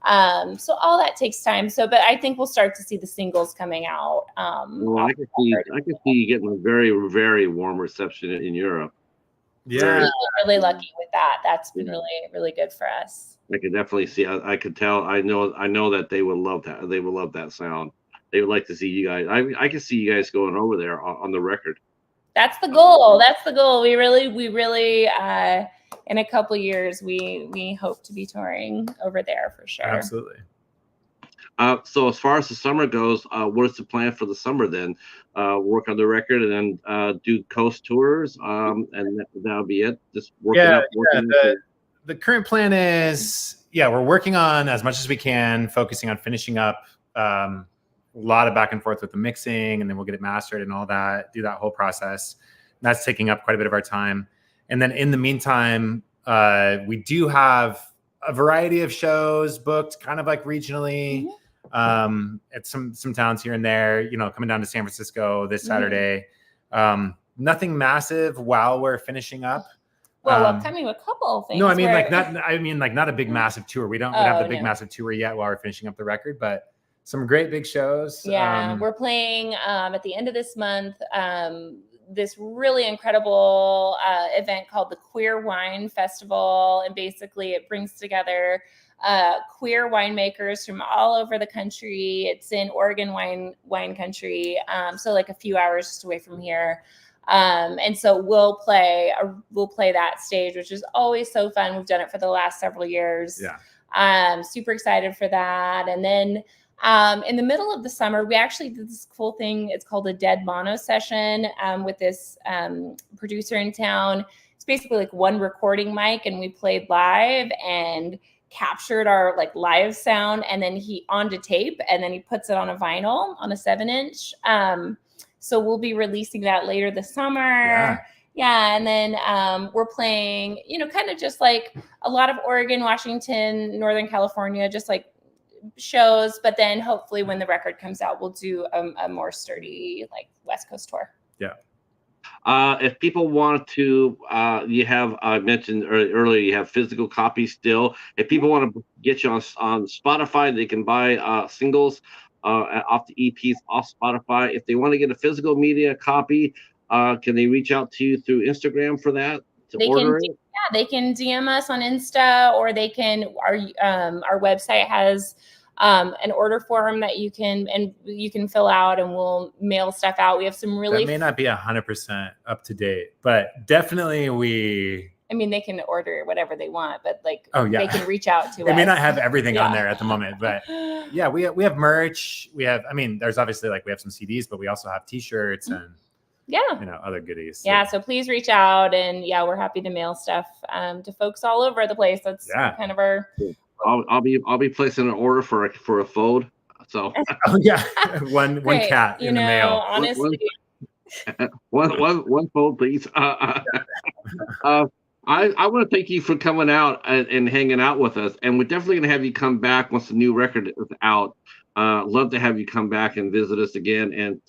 So all that takes time. So, but I think we'll start to see the singles coming out. Well, I can see you getting a very, very warm reception in Europe. Yeah. Really lucky with that. That's been really, really good for us. I could definitely see. I could tell. I know that they would love that. They would love that sound. They would like to see you guys. I can see you guys going over there on the record. That's the goal. That's the goal. We really, in a couple of years, we hope to be touring over there for sure. Absolutely. So as far as the summer goes, what is the plan for the summer then? Work on the record and then do coast tours, and that'll be it. Just working up. The current plan is, we're working on as much as we can, focusing on finishing up a lot of back and forth with the mixing, and then we'll get it mastered and all that, do that whole process. And that's taking up quite a bit of our time. And then in the meantime, we do have a variety of shows booked kind of like regionally, at some towns here and there, you know, coming down to San Francisco this Saturday. Nothing massive while we're finishing up. Well, upcoming a couple of things. No, I mean not a big massive tour. We don't have the big massive tour yet while we're finishing up the record, but some great big shows. Yeah, we're playing at the end of this month this really incredible event called the Queer Wine Festival, and basically it brings together queer winemakers from all over the country. It's in Oregon wine country, so like a few hours just away from here. And so we'll play that stage, which is always so fun. We've done it for the last several years. Yeah. Super excited for that. And then in the middle of the summer, we actually did this cool thing. It's called a Dead Mono session with this producer in town. It's basically like one recording mic, and we played live, and captured our like live sound, and then he onto tape, and then he puts it on a vinyl on a 7-inch. So we'll be releasing that later this summer. Yeah, and then we're playing, you know, kind of just like a lot of Oregon, Washington, Northern California, just like shows. But then hopefully when the record comes out, we'll do a more sturdy like West Coast tour. Yeah. If people want to, you have, I mentioned earlier, you have physical copies still. If people want to get you on Spotify, they can buy singles off the EPs off Spotify. If they want to get a physical media copy, can they reach out to you through Instagram for that to order it? Yeah, they can DM us on Insta, or they can, our website has an order form that you can fill out, and we'll mail stuff out. We have some really, that may not be 100% up to date, but definitely I mean, they can order whatever they want, but like, they can reach out to us. They may not have everything on there at the moment, but yeah, we have merch. We have, I mean, there's obviously like, we have some CDs, but we also have t-shirts and other goodies. Yeah. So please reach out, and we're happy to mail stuff to folks all over the place. That's kind of our. I'll be placing an order for a fold. So one cat in the mail. Honestly, one fold, please. I want to thank you for coming out and hanging out with us, and we're definitely going to have you come back once the new record is out. Love to have you come back and visit us again and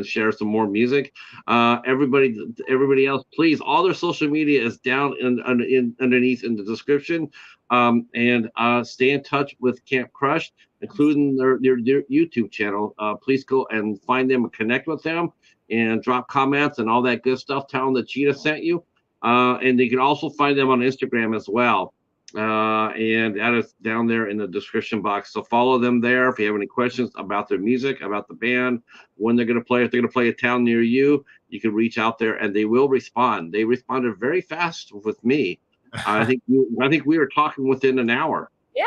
share some more music. Everybody else, please, all their social media is down underneath in the description. And stay in touch with Camp Crush, including their YouTube channel. Please go and find them and connect with them and drop comments and all that good stuff. Tell them that Cheetah sent you. And you can also find them on Instagram as well. And that is down there in the description box. So follow them there. If you have any questions about their music, about the band, when they're going to play, if they're going to play a town near you, you can reach out there and they will respond. They responded very fast with me. I think we were talking within an hour. Yeah.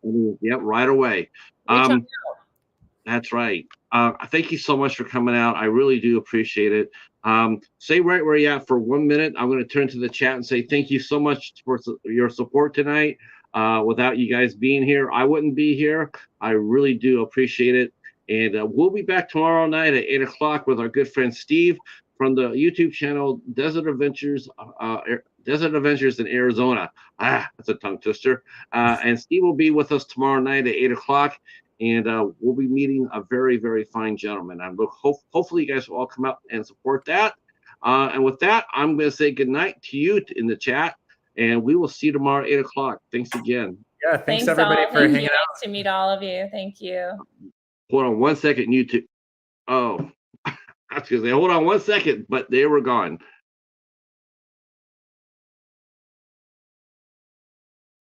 Right away. That's right. Thank you so much for coming out. I really do appreciate it. Stay right where you're at for 1 minute. I'm going to turn to the chat and say thank you so much for your support tonight. Without you guys being here, I wouldn't be here. I really do appreciate it. And we'll be back tomorrow night at 8 o'clock with our good friend Steve from the YouTube channel Desert Adventures in Arizona. That's a tongue twister. And Steve will be with us tomorrow night at 8 o'clock. And we'll be meeting a very, very fine gentleman. I hopefully you guys will all come out and support that. And with that, I'm going to say good night to you in the chat. And we will see you tomorrow at 8 o'clock. Thanks again. Yeah, thanks everybody for hanging out. Nice to meet all of you. Thank you. Hold on 1 second, YouTube. Oh, I was going to say, hold on 1 second, but they were gone.